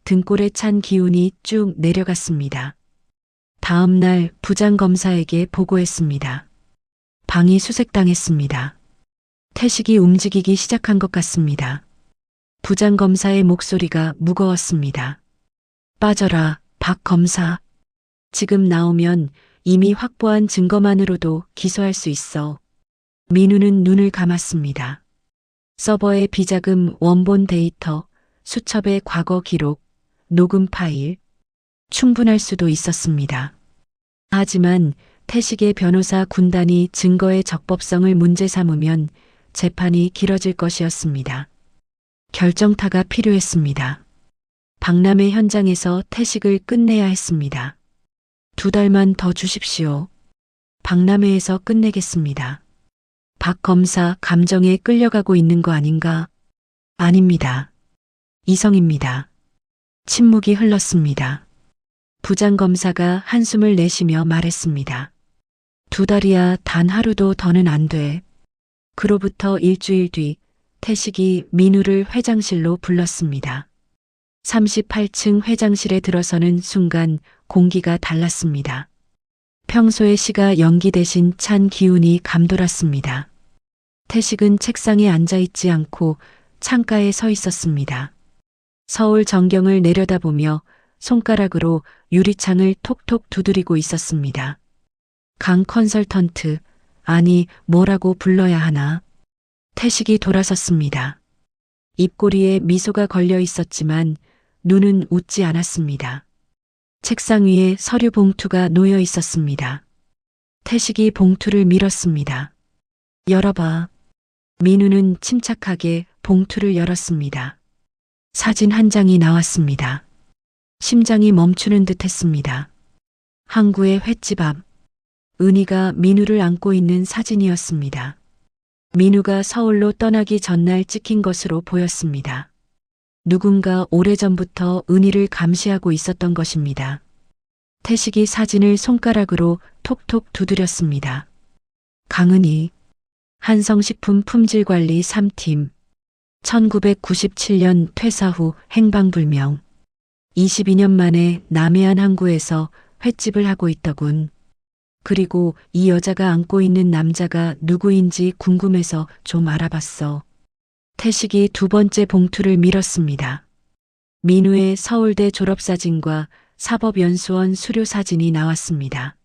Speaker 2: 등골에 찬 기운이 쭉 내려갔습니다. 다음 날 부장검사에게 보고했습니다. 방이 수색당했습니다. 태식이 움직이기 시작한 것 같습니다. 부장검사의 목소리가 무거웠습니다. 빠져라, 박 검사. 지금 나오면 이미 확보한 증거만으로도 기소할 수 있어. 민우는 눈을 감았습니다. 서버의 비자금 원본 데이터, 수첩의 과거 기록, 녹음 파일. 충분할 수도 있었습니다. 하지만 태식의 변호사 군단이 증거의 적법성을 문제 삼으면 재판이 길어질 것이었습니다. 결정타가 필요했습니다. 박람회 현장에서 태식을 끝내야 했습니다. 2달만 더 주십시오. 박람회에서 끝내겠습니다. 박 검사 감정에 끌려가고 있는 거 아닌가? 아닙니다. 이성입니다. 침묵이 흘렀습니다. 부장검사가 한숨을 내쉬며 말했습니다. 2달이야 단 하루도 더는 안 돼. 그로부터 일주일 뒤 태식이 민우를 회장실로 불렀습니다. 38층 회장실에 들어서는 순간 공기가 달랐습니다. 평소의 시가 연기 대신 찬 기운이 감돌았습니다. 태식은 책상에 앉아 있지 않고 창가에 서 있었습니다. 서울 전경을 내려다보며 손가락으로 유리창을 톡톡 두드리고 있었습니다. 강 컨설턴트, 아니 뭐라고 불러야 하나? 태식이 돌아섰습니다. 입꼬리에 미소가 걸려 있었지만 눈은 웃지 않았습니다. 책상 위에 서류 봉투가 놓여 있었습니다. 태식이 봉투를 밀었습니다. 열어봐. 민우는 침착하게 봉투를 열었습니다. 사진 한 장이 나왔습니다. 심장이 멈추는 듯 했습니다. 항구의 횟집 앞, 은희가 민우를 안고 있는 사진이었습니다. 민우가 서울로 떠나기 전날 찍힌 것으로 보였습니다. 누군가 오래전부터 은희를 감시하고 있었던 것입니다. 태식이 사진을 손가락으로 톡톡 두드렸습니다. 강은희, 한성식품 품질관리 3팀, 1997년 퇴사 후 행방불명, 22년 만에 남해안 항구에서 횟집을 하고 있더군. 그리고 이 여자가 안고 있는 남자가 누구인지 궁금해서 좀 알아봤어. 태식이 2번째 봉투를 밀었습니다. 민우의 서울대 졸업사진과 사법연수원 수료사진이 나왔습니다.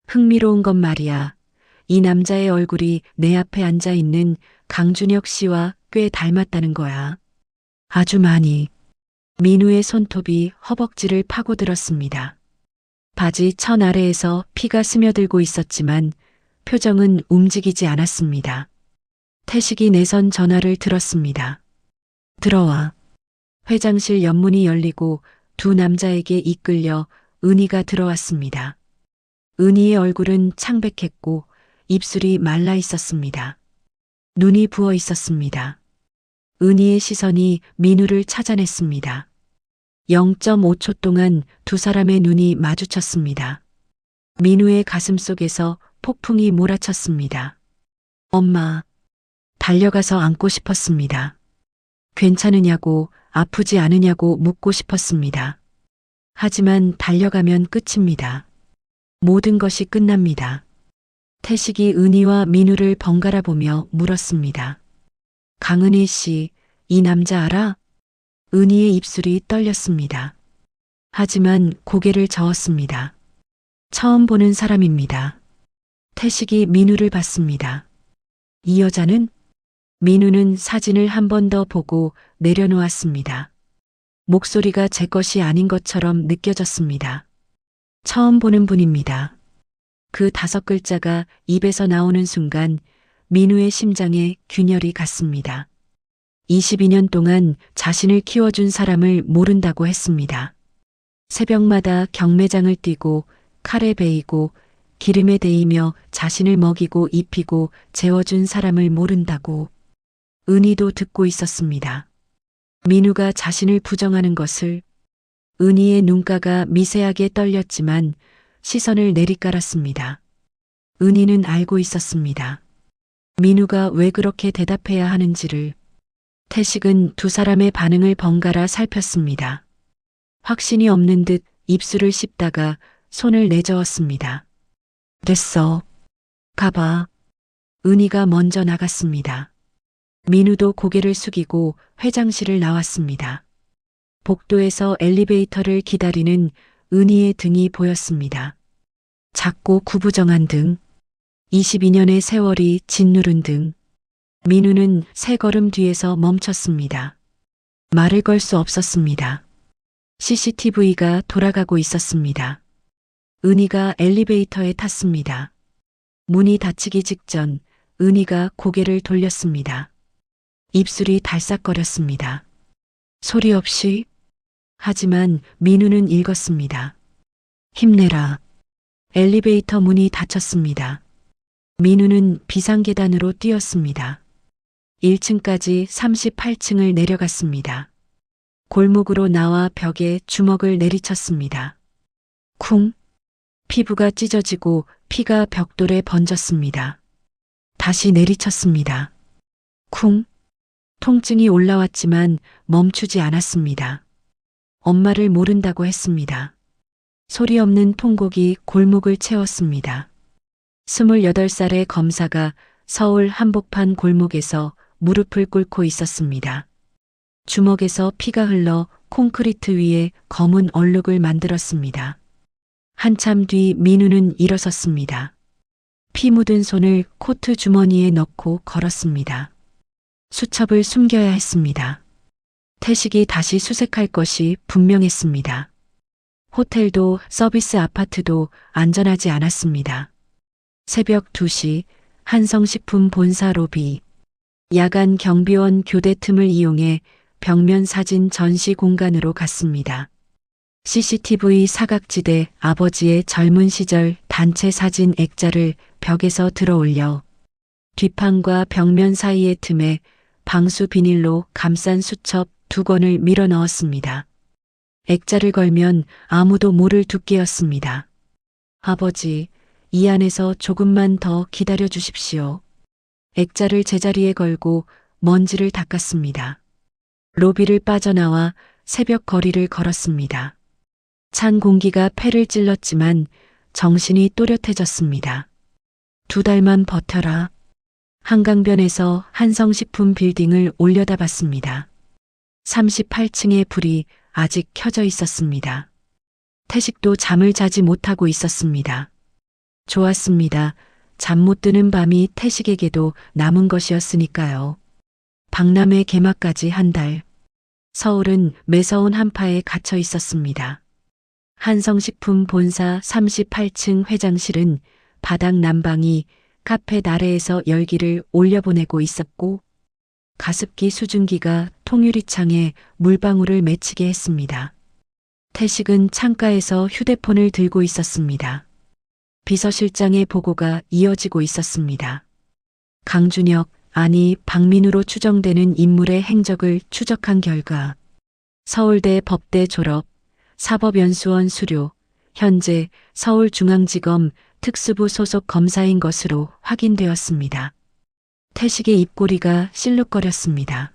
Speaker 2: 흥미로운 건 말이야. 이 남자의 얼굴이 내 앞에 앉아 있는 강준혁 씨와 꽤 닮았다는 거야. 아주 많이. 민우의 손톱이 허벅지를 파고들었습니다. 바지 천 아래에서 피가 스며들고 있었지만 표정은 움직이지 않았습니다. 태식이 내선 전화를 들었습니다. 들어와. 회장실 연문이 열리고 2 남자에게 이끌려 은희가 들어왔습니다. 은희의 얼굴은 창백했고 입술이 말라 있었습니다. 눈이 부어 있었습니다. 은희의 시선이 민우를 찾아냈습니다. 0.5초 동안 2 사람의 눈이 마주쳤습니다. 민우의 가슴 속에서 폭풍이 몰아쳤습니다. 엄마. 달려가서 안고 싶었습니다. 괜찮으냐고, 아프지 않으냐고 묻고 싶었습니다. 하지만 달려가면 끝입니다. 모든 것이 끝납니다. 태식이 은희와 민우를 번갈아 보며 물었습니다. 강은희 씨, 이 남자 알아? 은희의 입술이 떨렸습니다. 하지만 고개를 저었습니다. 처음 보는 사람입니다. 태식이 민우를 봤습니다. 이 여자는? 민우는 사진을 한 번 더 보고 내려놓았습니다. 목소리가 제 것이 아닌 것처럼 느껴졌습니다. 처음 보는 분입니다. 그 5글자가 입에서 나오는 순간 민우의 심장에 균열이 갔습니다. 22년 동안 자신을 키워준 사람을 모른다고 했습니다. 새벽마다 경매장을 뛰고 칼에 베이고 기름에 데이며 자신을 먹이고 입히고 재워준 사람을 모른다고. 은희도 듣고 있었습니다. 민우가 자신을 부정하는 것을. 은희의 눈가가 미세하게 떨렸지만 시선을 내리깔았습니다. 은희는 알고 있었습니다. 민우가 왜 그렇게 대답해야 하는지를. 태식은 2 사람의 반응을 번갈아 살폈습니다. 확신이 없는 듯 입술을 씹다가 손을 내저었습니다. 됐어. 가봐. 은희가 먼저 나갔습니다. 민우도 고개를 숙이고 회장실을 나왔습니다. 복도에서 엘리베이터를 기다리는 은희의 등이 보였습니다. 작고 구부정한 등, 22년의 세월이 짓누른 등. 민우는 3걸음 뒤에서 멈췄습니다. 말을 걸 수 없었습니다. CCTV가 돌아가고 있었습니다. 은희가 엘리베이터에 탔습니다. 문이 닫히기 직전 은희가 고개를 돌렸습니다. 입술이 달싹거렸습니다. 소리 없이. 하지만 민우는 읽었습니다. 힘내라. 엘리베이터 문이 닫혔습니다. 민우는 비상계단으로 뛰었습니다. 1층까지 38층을 내려갔습니다. 골목으로 나와 벽에 주먹을 내리쳤습니다. 쿵! 피부가 찢어지고 피가 벽돌에 번졌습니다. 다시 내리쳤습니다. 쿵! 통증이 올라왔지만 멈추지 않았습니다. 엄마를 모른다고 했습니다. 소리 없는 통곡이 골목을 채웠습니다. 28살의 검사가 서울 한복판 골목에서 무릎을 꿇고 있었습니다. 주먹에서 피가 흘러 콘크리트 위에 검은 얼룩을 만들었습니다. 한참 뒤 민우는 일어섰습니다. 피 묻은 손을 코트 주머니에 넣고 걸었습니다. 수첩을 숨겨야 했습니다. 태식이 다시 수색할 것이 분명했습니다. 호텔도 서비스 아파트도 안전하지 않았습니다. 새벽 2시 한성식품 본사 로비. 야간 경비원 교대 틈을 이용해 벽면 사진 전시 공간으로 갔습니다. CCTV 사각지대 아버지의 젊은 시절 단체 사진 액자를 벽에서 들어 올려 뒷판과 벽면 사이의 틈에 방수 비닐로 감싼 수첩 2권을 밀어 넣었습니다. 액자를 걸면 아무도 모를 두께였습니다. 아버지, 이 안에서 조금만 더 기다려 주십시오. 액자를 제자리에 걸고 먼지를 닦았습니다. 로비를 빠져나와 새벽 거리를 걸었습니다. 찬 공기가 폐를 찔렀지만 정신이 또렷해졌습니다. 2달만 버텨라. 한강변에서 한성식품 빌딩을 올려다봤습니다. 38층의 불이 아직 켜져 있었습니다. 태식도 잠을 자지 못하고 있었습니다. 좋았습니다. 잠 못 드는 밤이 태식에게도 남은 것이었으니까요. 박람회 개막까지 한 달. 서울은 매서운 한파에 갇혀 있었습니다. 한성식품 본사 38층 회장실은 바닥 난방이 카페 나래에서 열기를 올려보내고 있었고 가습기 수증기가 통유리창에 물방울을 맺히게 했습니다. 태식은 창가에서 휴대폰을 들고 있었습니다. 비서실장의 보고가 이어지고 있었습니다. 강준혁, 아니 박민우로 추정되는 인물의 행적을 추적한 결과 서울대 법대 졸업, 사법연수원 수료, 현재 서울중앙지검 특수부 소속 검사인 것으로 확인되었습니다. 태식의 입꼬리가 실룩거렸습니다.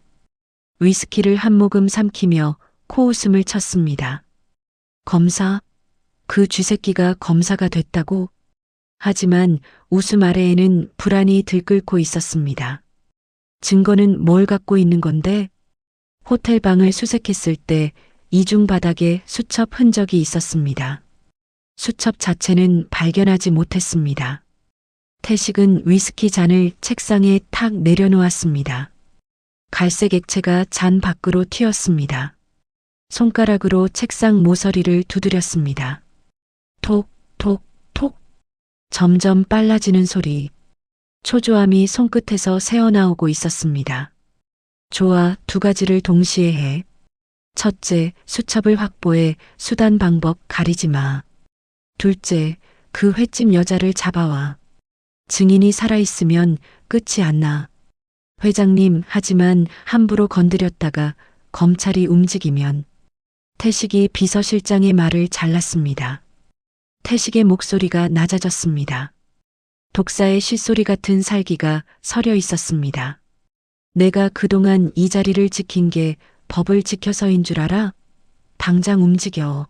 Speaker 2: 위스키를 한 모금 삼키며 코웃음을 쳤습니다. 검사? 그 쥐새끼가 검사가 됐다고? 하지만 웃음 아래에는 불안이 들끓고 있었습니다. 증거는 뭘 갖고 있는 건데? 호텔 방을 수색했을 때 이중 바닥에 수첩 흔적이 있었습니다. 수첩 자체는 발견하지 못했습니다. 태식은 위스키 잔을 책상에 탁 내려놓았습니다. 갈색 액체가 잔 밖으로 튀었습니다. 손가락으로 책상 모서리를 두드렸습니다. 톡, 톡, 톡. 점점 빨라지는 소리. 초조함이 손끝에서 새어나오고 있었습니다. 좋아, 2가지를 동시에 해. 첫째, 수첩을 확보해 수단 방법 가리지 마. 둘째, 그 횟집 여자를 잡아와. 증인이 살아있으면 끝이 안 나. 회장님, 하지만 함부로 건드렸다가 검찰이 움직이면. 태식이 비서실장의 말을 잘랐습니다. 태식의 목소리가 낮아졌습니다. 독사의 쇳소리 같은 살기가 서려 있었습니다. 내가 그동안 이 자리를 지킨 게 법을 지켜서인 줄 알아? 당장 움직여.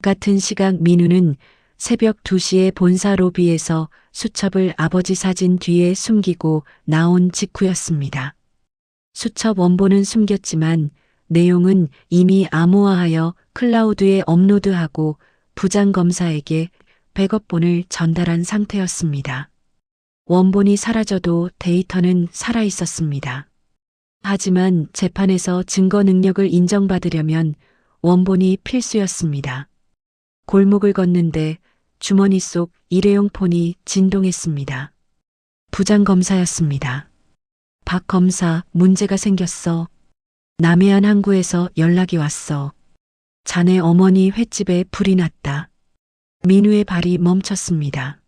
Speaker 2: 같은 시각 민우는 새벽 2시에 본사 로비에서 수첩을 아버지 사진 뒤에 숨기고 나온 직후였습니다. 수첩 원본은 숨겼지만 내용은 이미 암호화하여 클라우드에 업로드하고 부장검사에게 백업본을 전달한 상태였습니다. 원본이 사라져도 데이터는 살아 있었습니다. 하지만 재판에서 증거 능력을 인정받으려면 원본이 필수였습니다. 골목을 걷는데 주머니 속 일회용 폰이 진동했습니다. 부장검사였습니다. 박 검사, 문제가 생겼어. 남해안 항구에서 연락이 왔어. 자네 어머니 횟집에 불이 났다. 민우의 발이 멈췄습니다.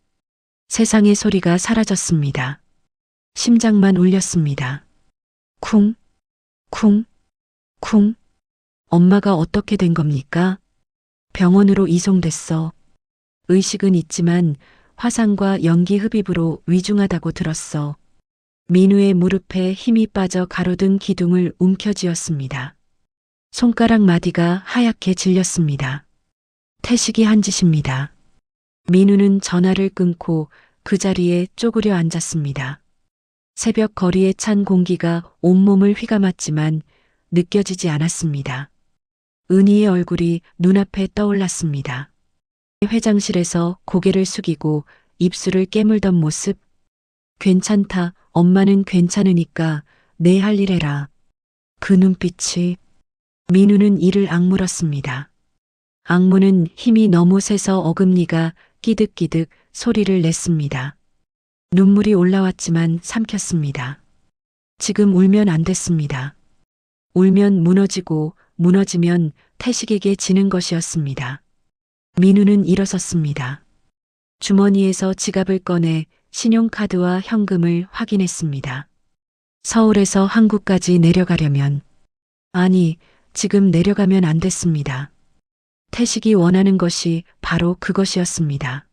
Speaker 2: 세상의 소리가 사라졌습니다. 심장만 울렸습니다. 쿵, 쿵, 쿵. 엄마가 어떻게 된 겁니까? 병원으로 이송됐어. 의식은 있지만 화상과 연기 흡입으로 위중하다고 들었어. 민우의 무릎에 힘이 빠져 가로등 기둥을 움켜쥐었습니다. 손가락 마디가 하얗게 질렸습니다. 태식이 한 짓입니다. 민우는 전화를 끊고 그 자리에 쪼그려 앉았습니다. 새벽 거리에 찬 공기가 온몸을 휘감았지만 느껴지지 않았습니다. 은희의 얼굴이 눈앞에 떠올랐습니다. 회장실에서 고개를 숙이고 입술을 깨물던 모습. 괜찮다, 엄마는 괜찮으니까 내 할 일 해라. 그 눈빛이. 민우는 이를 악물었습니다. 악무는 힘이 너무 세서 어금니가 끼득끼득 소리를 냈습니다. 눈물이 올라왔지만 삼켰습니다. 지금 울면 안 됐습니다. 울면 무너지고 무너지면 태식에게 지는 것이었습니다. 민우는 일어섰습니다. 주머니에서 지갑을 꺼내 신용카드와 현금을 확인했습니다. 서울에서 한국까지 내려가려면, 아니, 지금 내려가면 안 됐습니다. 태식이 원하는 것이 바로 그것이었습니다.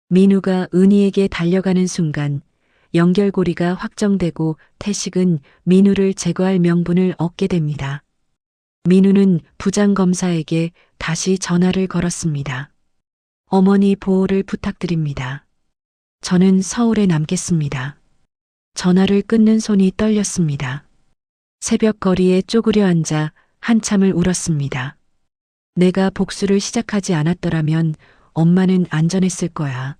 Speaker 2: 민우가 은희에게 달려가는 순간 연결고리가 확정되고 태식은 민우를 제거할 명분을 얻게 됩니다. 민우는 부장검사에게 다시 전화를 걸었습니다. 어머니 보호를 부탁드립니다. 저는 서울에 남겠습니다. 전화를 끊는 손이 떨렸습니다. 새벽 거리에 쪼그려 앉아 한참을 울었습니다. 내가 복수를 시작하지 않았더라면 엄마는 안전했을 거야.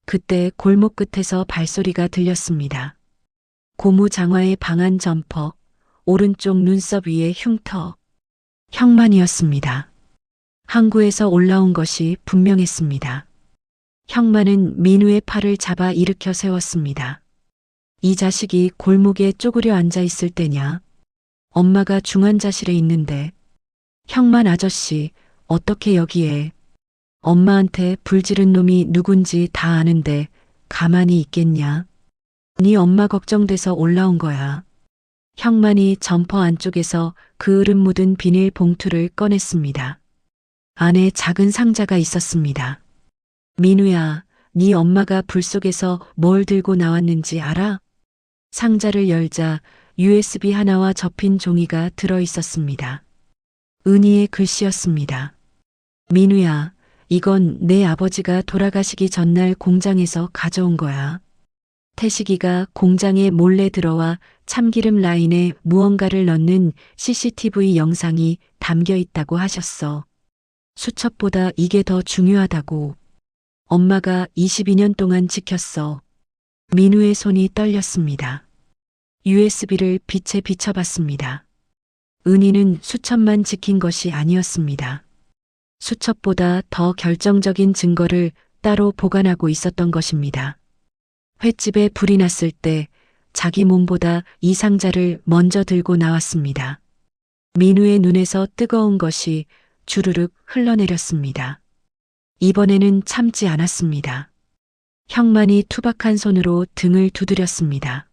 Speaker 2: 그때 골목 끝에서 발소리가 들렸습니다. 고무 장화의 방한 점퍼, 오른쪽 눈썹 위에 흉터. 형만이었습니다. 항구에서 올라온 것이 분명했습니다. 형만은 민우의 팔을 잡아 일으켜 세웠습니다. 이 자식이 골목에 쪼그려 앉아 있을 때냐? 엄마가 중환자실에 있는데. 형만 아저씨, 어떻게 여기에? 엄마한테 불 지른 놈이 누군지 다 아는데 가만히 있겠냐? 네 엄마 걱정돼서 올라온 거야. 형만이 점퍼 안쪽에서 그을음 묻은 비닐 봉투를 꺼냈습니다. 안에 작은 상자가 있었습니다. 민우야, 네 엄마가 불 속에서 뭘 들고 나왔는지 알아? 상자를 열자 USB 하나와 접힌 종이가 들어 있었습니다. 은희의 글씨였습니다. 민우야, 이건 내 아버지가 돌아가시기 전날 공장에서 가져온 거야. 태식이가 공장에 몰래 들어와 참기름 라인에 무언가를 넣는 CCTV 영상이 담겨 있다고 하셨어. 수첩보다 이게 더 중요하다고. 엄마가 22년 동안 지켰어. 민우의 손이 떨렸습니다. USB를 빛에 비춰봤습니다. 은희는 수첩만 지킨 것이 아니었습니다. 수첩보다 더 결정적인 증거를 따로 보관하고 있었던 것입니다. 횟집에 불이 났을 때 자기 몸보다 이 상자를 먼저 들고 나왔습니다. 민우의 눈에서 뜨거운 것이 주르륵 흘러내렸습니다. 이번에는 참지 않았습니다. 형만이 투박한 손으로 등을 두드렸습니다.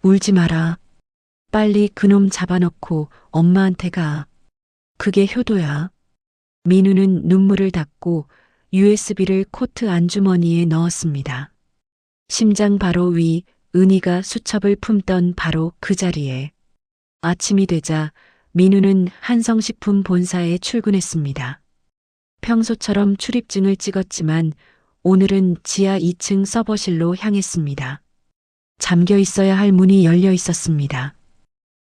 Speaker 2: 울지 마라. 빨리 그놈 잡아놓고 엄마한테 가. 그게 효도야. 민우는 눈물을 닦고 USB를 코트 안주머니에 넣었습니다. 심장 바로 위, 은희가 수첩을 품던 바로 그 자리에. 아침이 되자 민우는 한성식품 본사에 출근했습니다. 평소처럼 출입증을 찍었지만 오늘은 지하 2층 서버실로 향했습니다. 잠겨 있어야 할 문이 열려 있었습니다.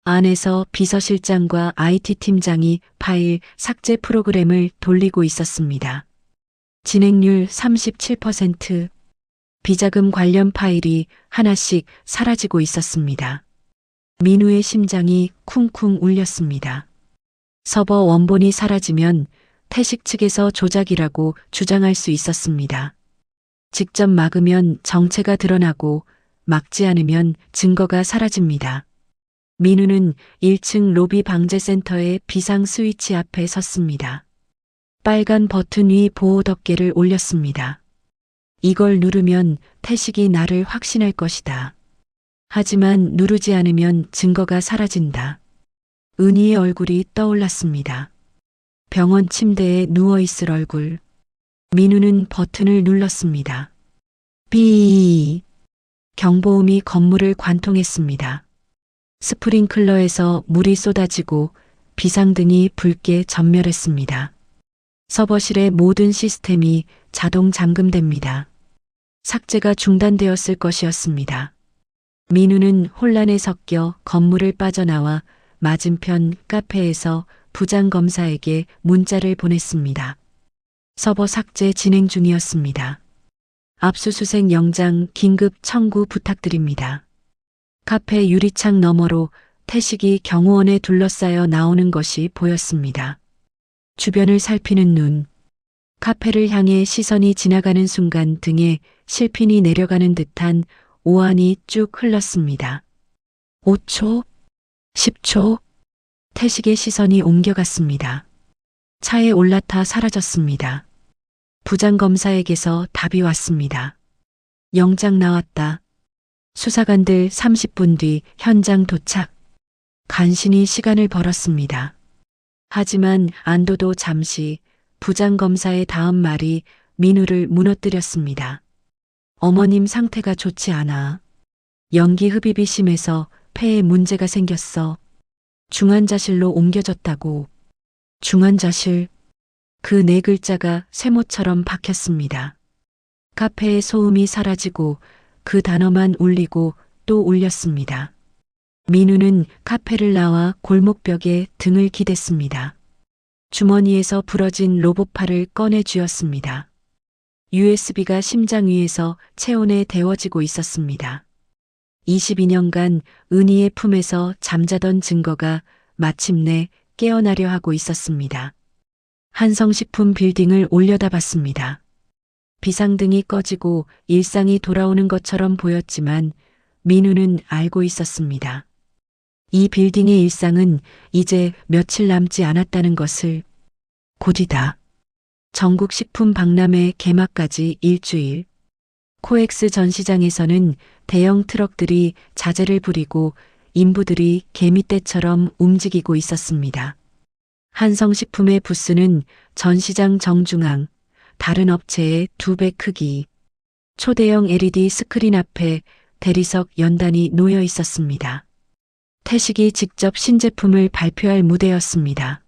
Speaker 2: 안에서 비서실장과 IT팀장이 파일 삭제 프로그램을 돌리고 있었습니다. 진행률 37%. 비자금 관련 파일이 하나씩 사라지고 있었습니다. 민우의 심장이 쿵쿵 울렸습니다. 서버 원본이 사라지면 태식 측에서 조작이라고 주장할 수 있었습니다. 직접 막으면 정체가 드러나고 막지 않으면 증거가 사라집니다. 민우는 1층 로비 방제센터의 비상 스위치 앞에 섰습니다. 빨간 버튼 위 보호 덮개를 올렸습니다. 이걸 누르면 태식이 나를 확신할 것이다. 하지만 누르지 않으면 증거가 사라진다. 은희의 얼굴이 떠올랐습니다. 병원 침대에 누워있을 얼굴. 민우는 버튼을 눌렀습니다. 삐. 경보음이 건물을 관통했습니다. 스프링클러에서 물이 쏟아지고 비상등이 붉게 전멸했습니다. 서버실의 모든 시스템이 자동 잠금됩니다. 삭제가 중단되었을 것이었습니다. 민우는 혼란에 섞여 건물을 빠져나와 맞은편 카페에서 부장검사에게 문자를 보냈습니다. 서버 삭제 진행 중이었습니다. 압수수색 영장 긴급 청구 부탁드립니다. 카페 유리창 너머로 태식이 경호원에 둘러싸여 나오는 것이 보였습니다. 주변을 살피는 눈. 카페를 향해 시선이 지나가는 순간 등에 실핀이 내려가는 듯한 오한이 쭉 흘렀습니다. 5초, 10초, 태식의 시선이 옮겨갔습니다. 차에 올라타 사라졌습니다. 부장검사에게서 답이 왔습니다. 영장 나왔다. 수사관들 30분 뒤 현장 도착. 간신히 시간을 벌었습니다. 하지만 안도도 잠시 부장검사의 다음 말이 민우를 무너뜨렸습니다. 어머님 상태가 좋지 않아. 연기 흡입이 심해서 폐에 문제가 생겼어. 중환자실로 옮겨졌다고. 중환자실. 그 네 글자가 쇠모처럼 박혔습니다. 카페의 소음이 사라지고 그 단어만 울리고 또 울렸습니다. 민우는 카페를 나와 골목벽에 등을 기댔습니다. 주머니에서 부러진 로봇팔을 꺼내 쥐었습니다. USB가 심장 위에서 체온에 데워지고 있었습니다. 22년간 은희의 품에서 잠자던 증거가 마침내 깨어나려 하고 있었습니다. 한성식품 빌딩을 올려다봤습니다. 비상등이 꺼지고 일상이 돌아오는 것처럼 보였지만 민우는 알고 있었습니다. 이 빌딩의 일상은 이제 며칠 남지 않았다는 것을. 곧이다. 전국 식품 박람회 개막까지 일주일. 코엑스 전시장에서는 대형 트럭들이 자재를 부리고 인부들이 개미떼처럼 움직이고 있었습니다. 한성식품의 부스는 전시장 정중앙, 다른 업체의 2배 크기. 초대형 LED 스크린 앞에 대리석 연단이 놓여 있었습니다. 태식이 직접 신제품을 발표할 무대였습니다.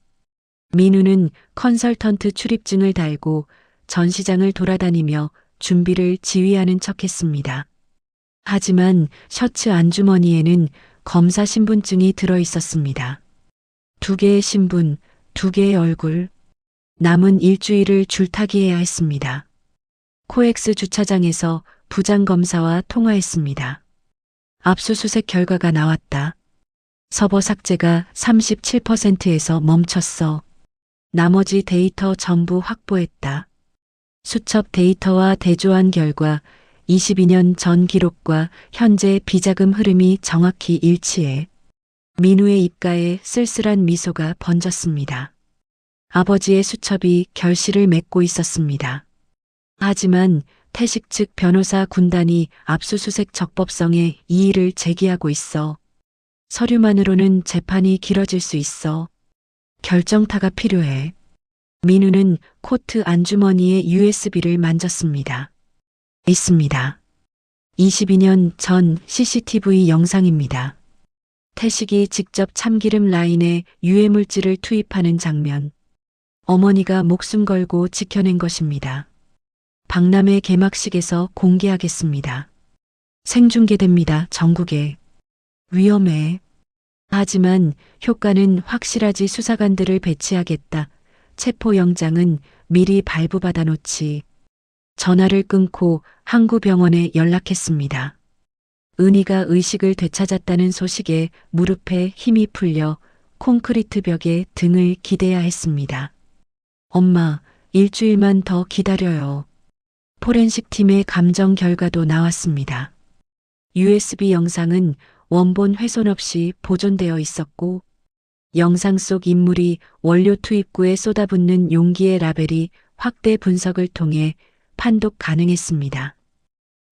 Speaker 2: 민우는 컨설턴트 출입증을 달고 전시장을 돌아다니며 준비를 지휘하는 척했습니다. 하지만 셔츠 안주머니에는 검사 신분증이 들어 있었습니다. 2개의 신분, 2개의 얼굴. 남은 일주일을 줄타기해야 했습니다. 코엑스 주차장에서 부장검사와 통화했습니다. 압수수색 결과가 나왔다. 서버 삭제가 37%에서 멈췄어. 나머지 데이터 전부 확보했다. 수첩 데이터와 대조한 결과 22년 전 기록과 현재 비자금 흐름이 정확히 일치해. 민우의 입가에 쓸쓸한 미소가 번졌습니다. 아버지의 수첩이 결실을 맺고 있었습니다. 하지만 태식 측 변호사 군단이 압수수색 적법성에 이의를 제기하고 있어. 서류만으로는 재판이 길어질 수 있어. 결정타가 필요해. 민우는 코트 안주머니의 USB를 만졌습니다. 있습니다. 22년 전 CCTV 영상입니다. 태식이 직접 참기름 라인에 유해물질을 투입하는 장면. 어머니가 목숨 걸고 지켜낸 것입니다. 박람회 개막식에서 공개하겠습니다. 생중계됩니다. 전국에. 위험해. 하지만 효과는 확실하지. 수사관들을 배치하겠다. 체포영장은 미리 발부받아 놓지. 전화를 끊고 항구병원에 연락했습니다. 은희가 의식을 되찾았다는 소식에 무릎에 힘이 풀려 콘크리트 벽에 등을 기대야 했습니다. 엄마, 일주일만 더 기다려요. 포렌식 팀의 감정 결과도 나왔습니다. USB 영상은 원본 훼손 없이 보존되어 있었고, 영상 속 인물이 원료 투입구에 쏟아붓는 용기의 라벨이 확대 분석을 통해 판독 가능했습니다.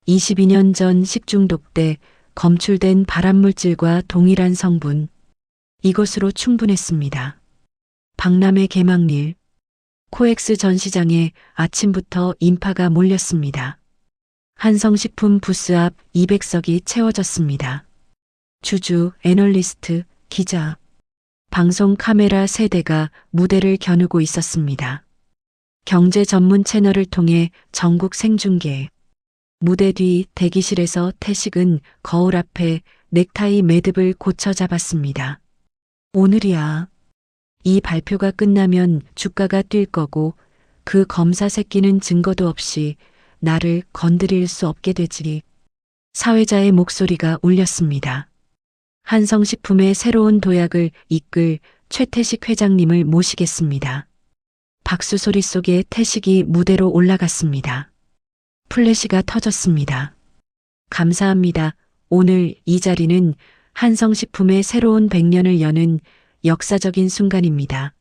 Speaker 2: 22년 전 식중독 때 검출된 발암물질과 동일한 성분, 이것으로 충분했습니다. 박람회 개막일, 코엑스 전시장에 아침부터 인파가 몰렸습니다. 한성식품 부스 앞 200석이 채워졌습니다. 주주, 애널리스트, 기자, 방송 카메라 세대가 무대를 겨누고 있었습니다. 경제 전문 채널을 통해 전국 생중계. 무대 뒤 대기실에서 태식은 거울 앞에 넥타이 매듭을 고쳐 잡았습니다. 오늘이야. 이 발표가 끝나면 주가가 뛸 거고 그 검사 새끼는 증거도 없이 나를 건드릴 수 없게 되지. 사회자의 목소리가 울렸습니다. 한성식품의 새로운 도약을 이끌 최태식 회장님을 모시겠습니다. 박수 소리 속에 태식이 무대로 올라갔습니다. 플래시가 터졌습니다. 감사합니다. 오늘 이 자리는 한성식품의 새로운 100년을 여는 역사적인 순간입니다.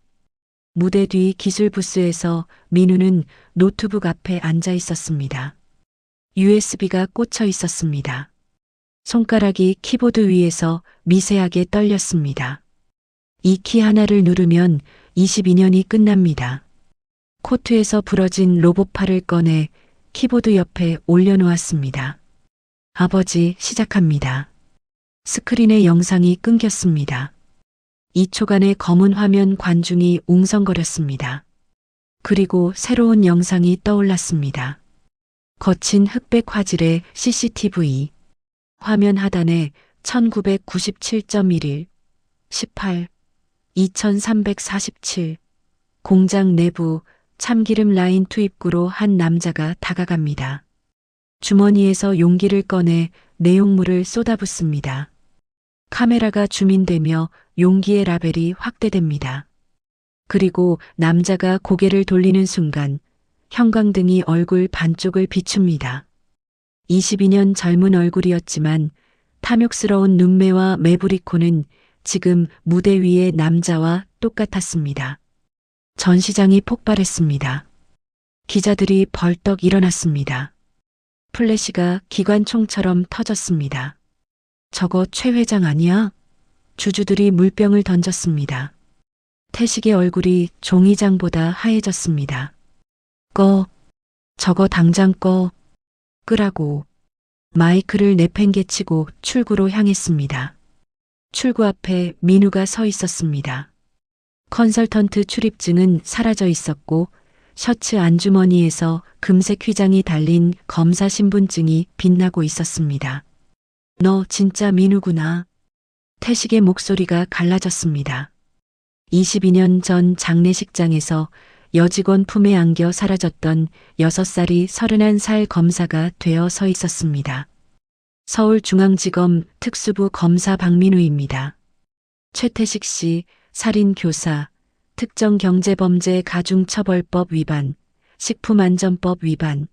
Speaker 2: 무대 뒤 기술 부스에서 민우는 노트북 앞에 앉아 있었습니다. USB가 꽂혀 있었습니다. 손가락이 키보드 위에서 미세하게 떨렸습니다. 이 키 하나를 누르면 22년이 끝납니다. 코트에서 부러진 로봇팔을 꺼내 키보드 옆에 올려놓았습니다. 아버지, 시작합니다. 스크린의 영상이 끊겼습니다. 2초간의 검은 화면 관중이 웅성거렸습니다. 그리고 새로운 영상이 떠올랐습니다. 거친 흑백 화질의 CCTV. 화면 하단에 1997.11, 18, 2347. 공장 내부 참기름 라인 투입구로 한 남자가 다가갑니다. 주머니에서 용기를 꺼내 내용물을 쏟아붓습니다. 카메라가 줌인되며 용기의 라벨이 확대됩니다. 그리고 남자가 고개를 돌리는 순간 형광등이 얼굴 반쪽을 비춥니다. 22년 젊은 얼굴이었지만 탐욕스러운 눈매와 매부리코는 지금 무대 위의 남자와 똑같았습니다. 전시장이 폭발했습니다. 기자들이 벌떡 일어났습니다. 플래시가 기관총처럼 터졌습니다. 저거 최 회장 아니야? 주주들이 물병을 던졌습니다. 태식의 얼굴이 종이장보다 하얘졌습니다. 꺼. 저거 당장 꺼. 끄라고. 마이크를 내팽개치고 출구로 향했습니다. 출구 앞에 민우가 서 있었습니다. 컨설턴트 출입증은 사라져 있었고 셔츠 안주머니에서 금색 휘장이 달린 검사 신분증이 빛나고 있었습니다. 너 진짜 민우구나. 태식의 목소리가 갈라졌습니다. 22년 전 장례식장에서 여직원 품에 안겨 사라졌던 6살이 31살 검사가 되어 서 있었습니다. 서울중앙지검 특수부 검사 박민우입니다. 최태식 씨, 살인교사, 특정경제범죄 가중처벌법 위반, 식품안전법 위반,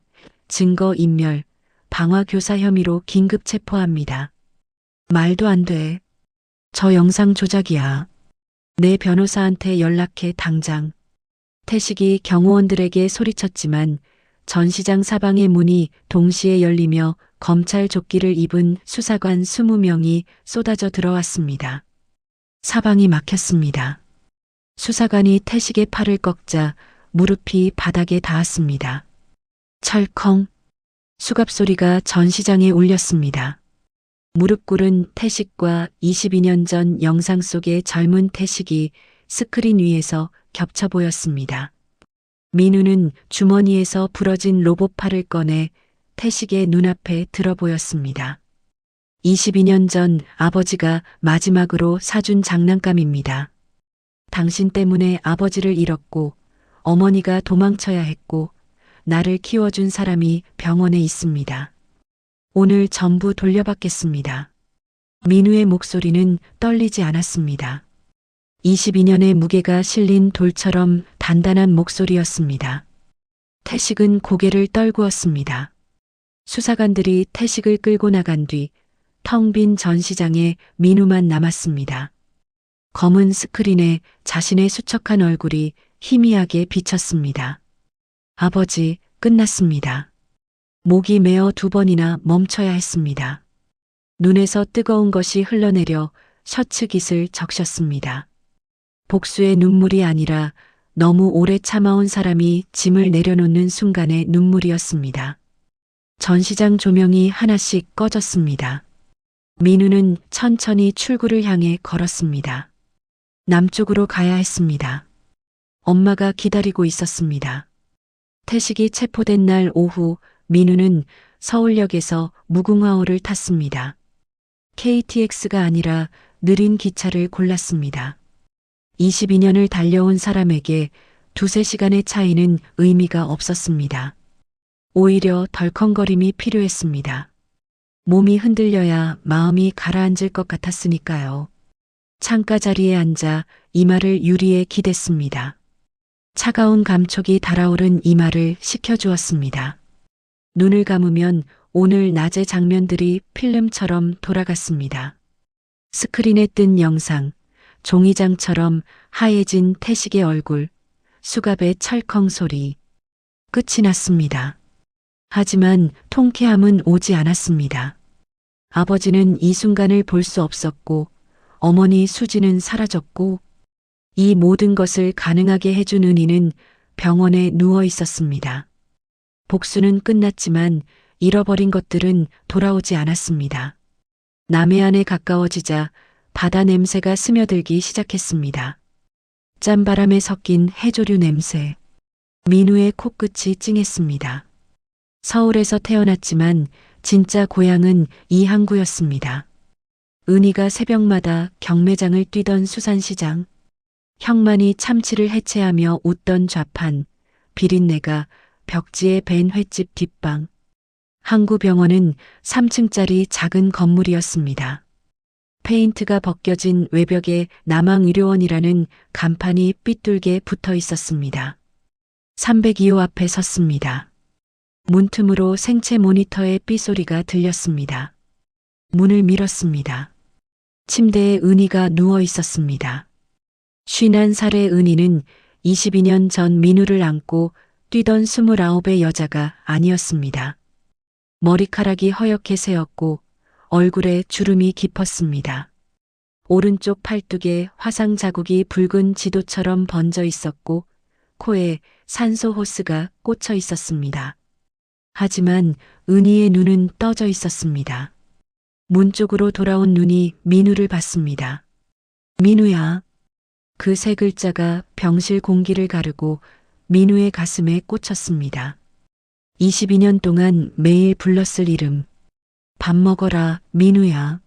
Speaker 2: 증거인멸, 방화교사 혐의로 긴급 체포합니다. 말도 안 돼. 저 영상 조작이야. 내 변호사한테 연락해 당장. 태식이 경호원들에게 소리쳤지만 전시장 사방의 문이 동시에 열리며 검찰 조끼를 입은 수사관 20명이 쏟아져 들어왔습니다. 사방이 막혔습니다. 수사관이 태식의 팔을 꺾자 무릎이 바닥에 닿았습니다. 철컹. 수갑 소리가 전시장에 울렸습니다. 무릎 꿇은 태식과 22년 전 영상 속의 젊은 태식이 스크린 위에서 겹쳐 보였습니다. 민우는 주머니에서 부러진 로봇팔을 꺼내 태식의 눈앞에 들어 보였습니다. 22년 전 아버지가 마지막으로 사준 장난감입니다. 당신 때문에 아버지를 잃었고 어머니가 도망쳐야 했고 나를 키워준 사람이 병원에 있습니다. 오늘 전부 돌려받겠습니다. 민우의 목소리는 떨리지 않았습니다. 22년의 무게가 실린 돌처럼 단단한 목소리였습니다. 태식은 고개를 떨구었습니다. 수사관들이 태식을 끌고 나간 뒤 텅 빈 전시장에 민우만 남았습니다. 검은 스크린에 자신의 수척한 얼굴이 희미하게 비쳤습니다. 아버지, 끝났습니다. 목이 메어 2번이나 멈춰야 했습니다. 눈에서 뜨거운 것이 흘러내려 셔츠 깃을 적셨습니다. 복수의 눈물이 아니라 너무 오래 참아온 사람이 짐을 내려놓는 순간의 눈물이었습니다. 전시장 조명이 하나씩 꺼졌습니다. 민우는 천천히 출구를 향해 걸었습니다. 남쪽으로 가야 했습니다. 엄마가 기다리고 있었습니다. 태식이 체포된 날 오후 민우는 서울역에서 무궁화호를 탔습니다. KTX가 아니라 느린 기차를 골랐습니다. 22년을 달려온 사람에게 2~3시간의 차이는 의미가 없었습니다. 오히려 덜컹거림이 필요했습니다. 몸이 흔들려야 마음이 가라앉을 것 같았으니까요. 창가 자리에 앉아 이마를 유리에 기댔습니다. 차가운 감촉이 달아오른 이마를 식혀주었습니다. 눈을 감으면 오늘 낮의 장면들이 필름처럼 돌아갔습니다. 스크린에 뜬 영상, 종이장처럼 하얘진 태식의 얼굴, 수갑의 철컹 소리. 끝이 났습니다. 하지만 통쾌함은 오지 않았습니다. 아버지는 이 순간을 볼 수 없었고, 어머니 수지는 사라졌고, 이 모든 것을 가능하게 해준 은희는 병원에 누워 있었습니다. 복수는 끝났지만 잃어버린 것들은 돌아오지 않았습니다. 남해안에 가까워지자 바다 냄새가 스며들기 시작했습니다. 짠바람에 섞인 해조류 냄새. 민우의 코끝이 찡했습니다. 서울에서 태어났지만 진짜 고향은 이 항구였습니다. 은희가 새벽마다 경매장을 뛰던 수산시장, 형만이 참치를 해체하며 웃던 좌판, 비린내가 벽지에 밴 횟집 뒷방. 항구병원은 3층짜리 작은 건물이었습니다. 페인트가 벗겨진 외벽에 남항의료원이라는 간판이 삐뚤게 붙어 있었습니다. 302호 앞에 섰습니다. 문틈으로 생체 모니터의 삐소리가 들렸습니다. 문을 밀었습니다. 침대에 은희가 누워 있었습니다. 51살의 은희는 22년 전 민우를 안고 뛰던 29의 여자가 아니었습니다. 머리카락이 허옇게 새었고 얼굴에 주름이 깊었습니다. 오른쪽 팔뚝에 화상 자국이 붉은 지도처럼 번져 있었고 코에 산소 호스가 꽂혀 있었습니다. 하지만 은희의 눈은 떠져 있었습니다. 문 쪽으로 돌아온 눈이 민우를 봤습니다. 민우야. 그 세 글자가 병실 공기를 가르고 민우의 가슴에 꽂혔습니다. 22년 동안 매일 불렀을 이름. 밥 먹어라, 민우야.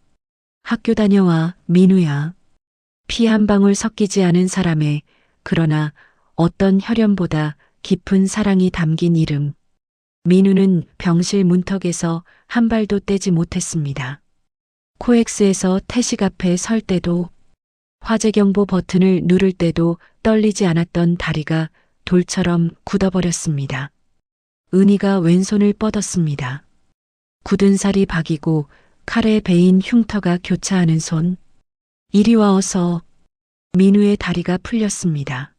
Speaker 2: 학교 다녀와, 민우야. 피 한 방울 섞이지 않은 사람의, 그러나 어떤 혈연보다 깊은 사랑이 담긴 이름. 민우는 병실 문턱에서 한 발도 떼지 못했습니다. 코엑스에서 태식 앞에 설 때도, 화재경보 버튼을 누를 때도 떨리지 않았던 다리가 돌처럼 굳어버렸습니다. 은희가 왼손을 뻗었습니다. 굳은 살이 박이고 칼에 베인 흉터가 교차하는 손. 이리 와 어서. 민우의 다리가 풀렸습니다.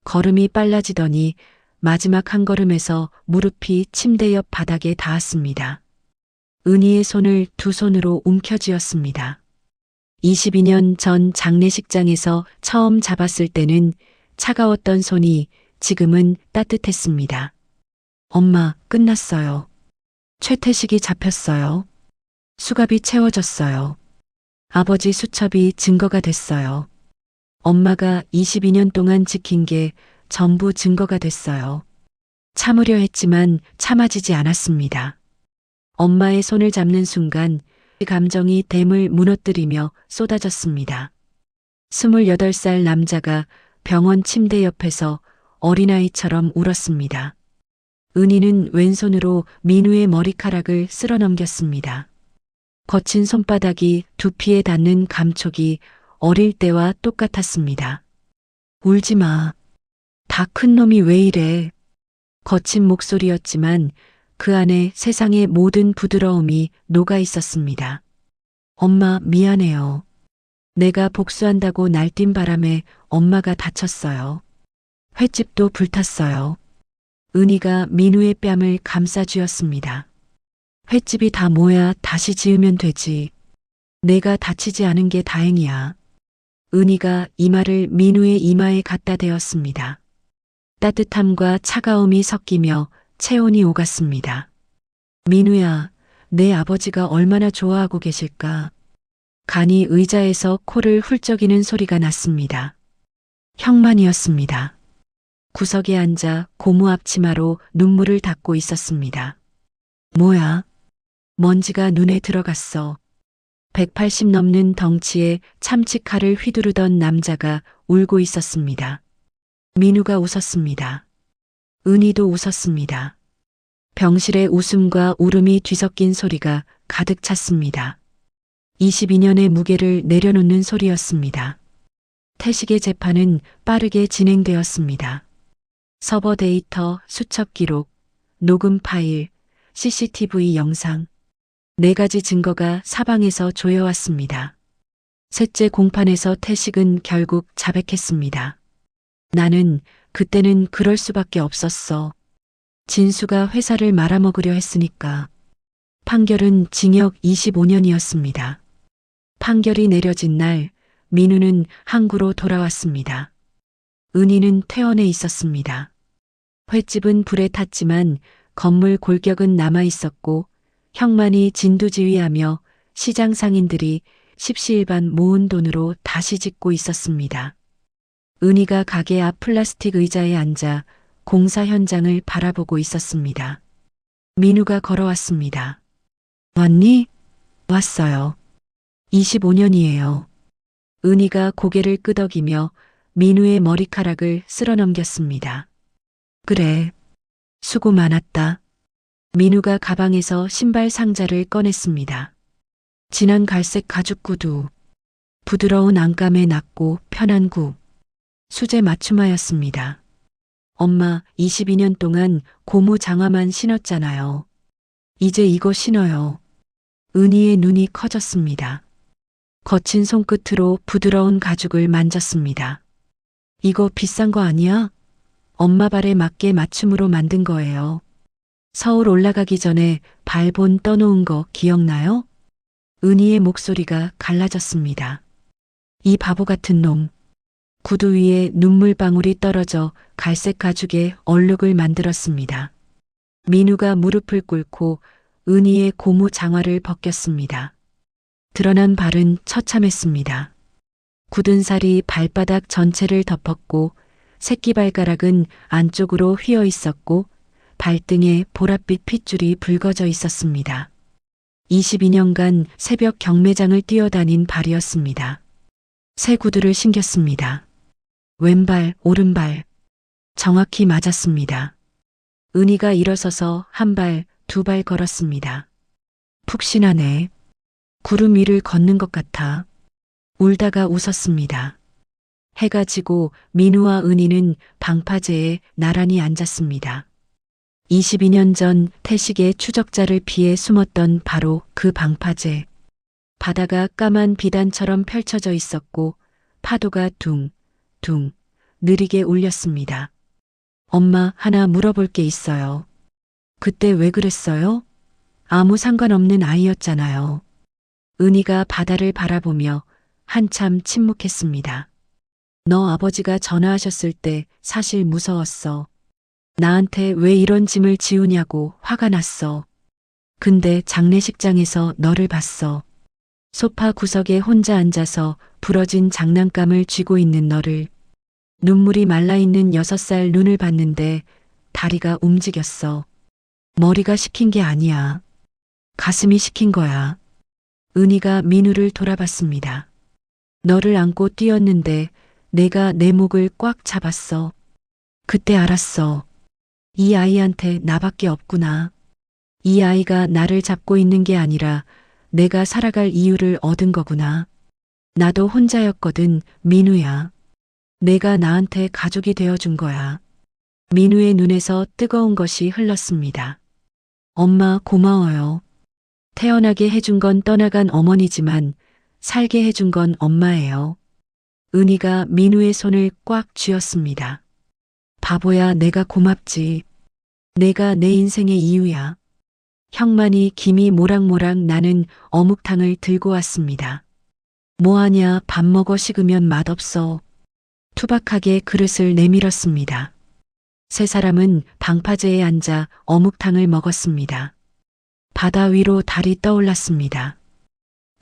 Speaker 2: 걸음이 빨라지더니 마지막 한 걸음에서 무릎이 침대 옆 바닥에 닿았습니다. 은희의 손을 두 손으로 움켜쥐었습니다. 22년 전 장례식장에서 처음 잡았을 때는 차가웠던 손이 지금은 따뜻했습니다. 엄마, 끝났어요. 최태식이 잡혔어요. 수갑이 채워졌어요. 아버지 수첩이 증거가 됐어요. 엄마가 22년 동안 지킨 게 전부 증거가 됐어요. 참으려 했지만 참아지지 않았습니다. 엄마의 손을 잡는 순간 감정이 댐을 무너뜨리며 쏟아졌습니다. 28살 남자가 병원 침대 옆에서 어린아이처럼 울었습니다. 은희는 왼손으로 민우의 머리카락을 쓸어넘겼습니다. 거친 손바닥이 두피에 닿는 감촉이 어릴 때와 똑같았습니다. 울지 마. 다 큰 놈이 왜 이래. 거친 목소리였지만 그 안에 세상의 모든 부드러움이 녹아 있었습니다. 엄마, 미안해요. 내가 복수한다고 날뛴 바람에 엄마가 다쳤어요. 횟집도 불탔어요. 은희가 민우의 뺨을 감싸 쥐었습니다. 횟집이 다 뭐야, 다시 지으면 되지. 내가 다치지 않은 게 다행이야. 은희가 이마를 민우의 이마에 갖다 대었습니다. 따뜻함과 차가움이 섞이며 체온이 오갔습니다. 민우야, 내 아버지가 얼마나 좋아하고 계실까. 간이 의자에서 코를 훌쩍이는 소리가 났습니다. 형만이었습니다. 구석에 앉아 고무 앞치마로 눈물을 닦고 있었습니다. 뭐야? 먼지가 눈에 들어갔어. 180 넘는 덩치에 참치칼을 휘두르던 남자가 울고 있었습니다. 민우가 웃었습니다. 은희도 웃었습니다. 병실에 웃음과 울음이 뒤섞인 소리가 가득 찼습니다. 22년의 무게를 내려놓는 소리였습니다. 태식의 재판은 빠르게 진행되었습니다. 서버 데이터, 수첩 기록, 녹음 파일, CCTV 영상, 4가지 증거가 사방에서 조여왔습니다. 셋째 공판에서 태식은 결국 자백했습니다. 나는 그때는 그럴 수밖에 없었어. 진수가 회사를 말아먹으려 했으니까. 판결은 징역 25년이었습니다. 판결이 내려진 날 민우는 항구로 돌아왔습니다. 은희는 퇴원해 있었습니다. 횟집은 불에 탔지만 건물 골격은 남아 있었고 형만이 진두지휘하며 시장 상인들이 십시일반 모은 돈으로 다시 짓고 있었습니다. 은희가 가게 앞 플라스틱 의자에 앉아 공사 현장을 바라보고 있었습니다. 민우가 걸어왔습니다. 왔니? 왔어요. 25년이에요. 은희가 고개를 끄덕이며 민우의 머리카락을 쓸어넘겼습니다. 그래. 수고 많았다. 민우가 가방에서 신발 상자를 꺼냈습니다. 진한 갈색 가죽 구두. 부드러운 안감에 낮고 편한 굽. 수제 맞춤하였습니다. 엄마, 22년 동안 고무 장화만 신었잖아요. 이제 이거 신어요. 은희의 눈이 커졌습니다. 거친 손끝으로 부드러운 가죽을 만졌습니다. 이거 비싼 거 아니야? 엄마 발에 맞게 맞춤으로 만든 거예요. 서울 올라가기 전에 발본 떠놓은 거 기억나요? 은희의 목소리가 갈라졌습니다. 이 바보 같은 놈. 구두 위에 눈물방울이 떨어져 갈색 가죽에 얼룩을 만들었습니다. 민우가 무릎을 꿇고 은희의 고무 장화를 벗겼습니다. 드러난 발은 처참했습니다. 굳은 살이 발바닥 전체를 덮었고 새끼발가락은 안쪽으로 휘어 있었고 발등에 보랏빛 핏줄이 붉어져 있었습니다. 22년간 새벽 경매장을 뛰어다닌 발이었습니다. 새 구두를 신겼습니다. 왼발, 오른발. 정확히 맞았습니다. 은희가 일어서서 한 발, 2발 걸었습니다. 푹신하네. 구름 위를 걷는 것 같아. 울다가 웃었습니다. 해가 지고 민우와 은희는 방파제에 나란히 앉았습니다. 22년 전 태식의 추적자를 피해 숨었던 바로 그 방파제. 바다가 까만 비단처럼 펼쳐져 있었고 파도가 둥, 둥, 느리게 울렸습니다. 엄마, 하나 물어볼 게 있어요. 그때 왜 그랬어요? 아무 상관없는 아이였잖아요. 은희가 바다를 바라보며 한참 침묵했습니다. 너 아버지가 전화하셨을 때 사실 무서웠어. 나한테 왜 이런 짐을 지우냐고 화가 났어. 근데 장례식장에서 너를 봤어. 소파 구석에 혼자 앉아서 부러진 장난감을 쥐고 있는 너를. 눈물이 말라있는 6살 눈을 봤는데 다리가 움직였어. 머리가 시킨 게 아니야. 가슴이 시킨 거야. 은희가 민우를 돌아봤습니다. 너를 안고 뛰었는데 내가 내 목을 꽉 잡았어. 그때 알았어. 이 아이한테 나밖에 없구나. 이 아이가 나를 잡고 있는 게 아니라 내가 살아갈 이유를 얻은 거구나. 나도 혼자였거든, 민우야. 내가 나한테 가족이 되어준 거야. 민우의 눈에서 뜨거운 것이 흘렀습니다. 엄마 고마워요. 태어나게 해준 건 떠나간 어머니지만 살게 해준 건 엄마예요. 은희가 민우의 손을 꽉 쥐었습니다. 바보야, 내가 고맙지. 내가 내 인생의 이유야. 형만이 김이 모락모락 나는 어묵탕을 들고 왔습니다. 뭐하냐, 밥 먹어, 식으면 맛없어. 투박하게 그릇을 내밀었습니다. 세 사람은 방파제에 앉아 어묵탕을 먹었습니다. 바다 위로 달이 떠올랐습니다.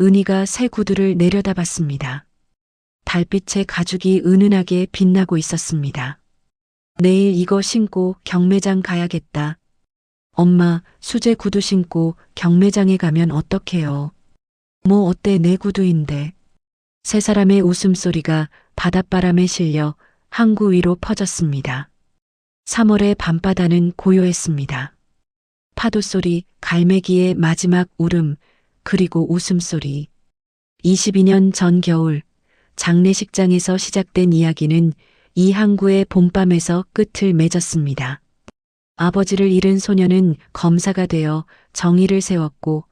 Speaker 2: 은희가 새 구두를 내려다봤습니다. 달빛에 가죽이 은은하게 빛나고 있었습니다. 내일 이거 신고 경매장 가야겠다. 엄마, 수제 구두 신고 경매장에 가면 어떡해요? 뭐 어때, 내 구두인데. 세 사람의 웃음소리가 바닷바람에 실려 항구 위로 퍼졌습니다. 3월의 밤바다는 고요했습니다. 파도소리, 갈매기의 마지막 울음, 그리고 웃음소리. 22년 전 겨울, 장례식장에서 시작된 이야기는 이 항구의 봄밤에서 끝을 맺었습니다. 아버지를 잃은 소녀는 검사가 되어 정의를 세웠고,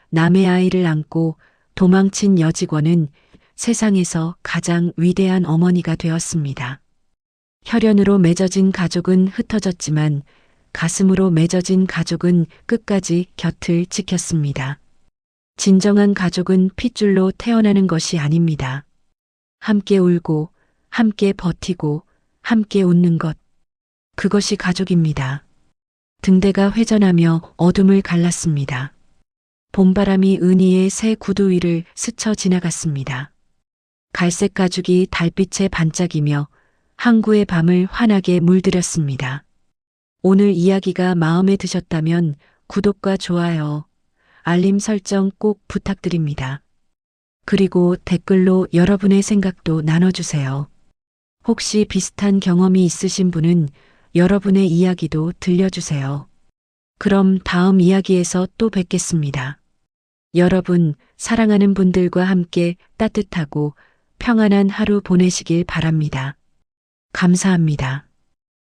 Speaker 2: 남의 아이를 안고 도망친 여직원은 세상에서 가장 위대한 어머니가 되었습니다. 혈연으로 맺어진 가족은 흩어졌지만 가슴으로 맺어진 가족은 끝까지 곁을 지켰습니다. 진정한 가족은 핏줄로 태어나는 것이 아닙니다. 함께 울고, 함께 버티고, 함께 웃는 것. 그것이 가족입니다. 등대가 회전하며 어둠을 갈랐습니다. 봄바람이 은희의 새 구두 위를 스쳐 지나갔습니다. 갈색 가죽이 달빛에 반짝이며 항구의 밤을 환하게 물들였습니다. 오늘 이야기가 마음에 드셨다면 구독과 좋아요, 알림 설정 꼭 부탁드립니다. 그리고 댓글로 여러분의 생각도 나눠주세요. 혹시 비슷한 경험이 있으신 분은 여러분의 이야기도 들려주세요. 그럼 다음 이야기에서 또 뵙겠습니다. 여러분, 사랑하는 분들과 함께 따뜻하고 평안한 하루 보내시길 바랍니다. 감사합니다.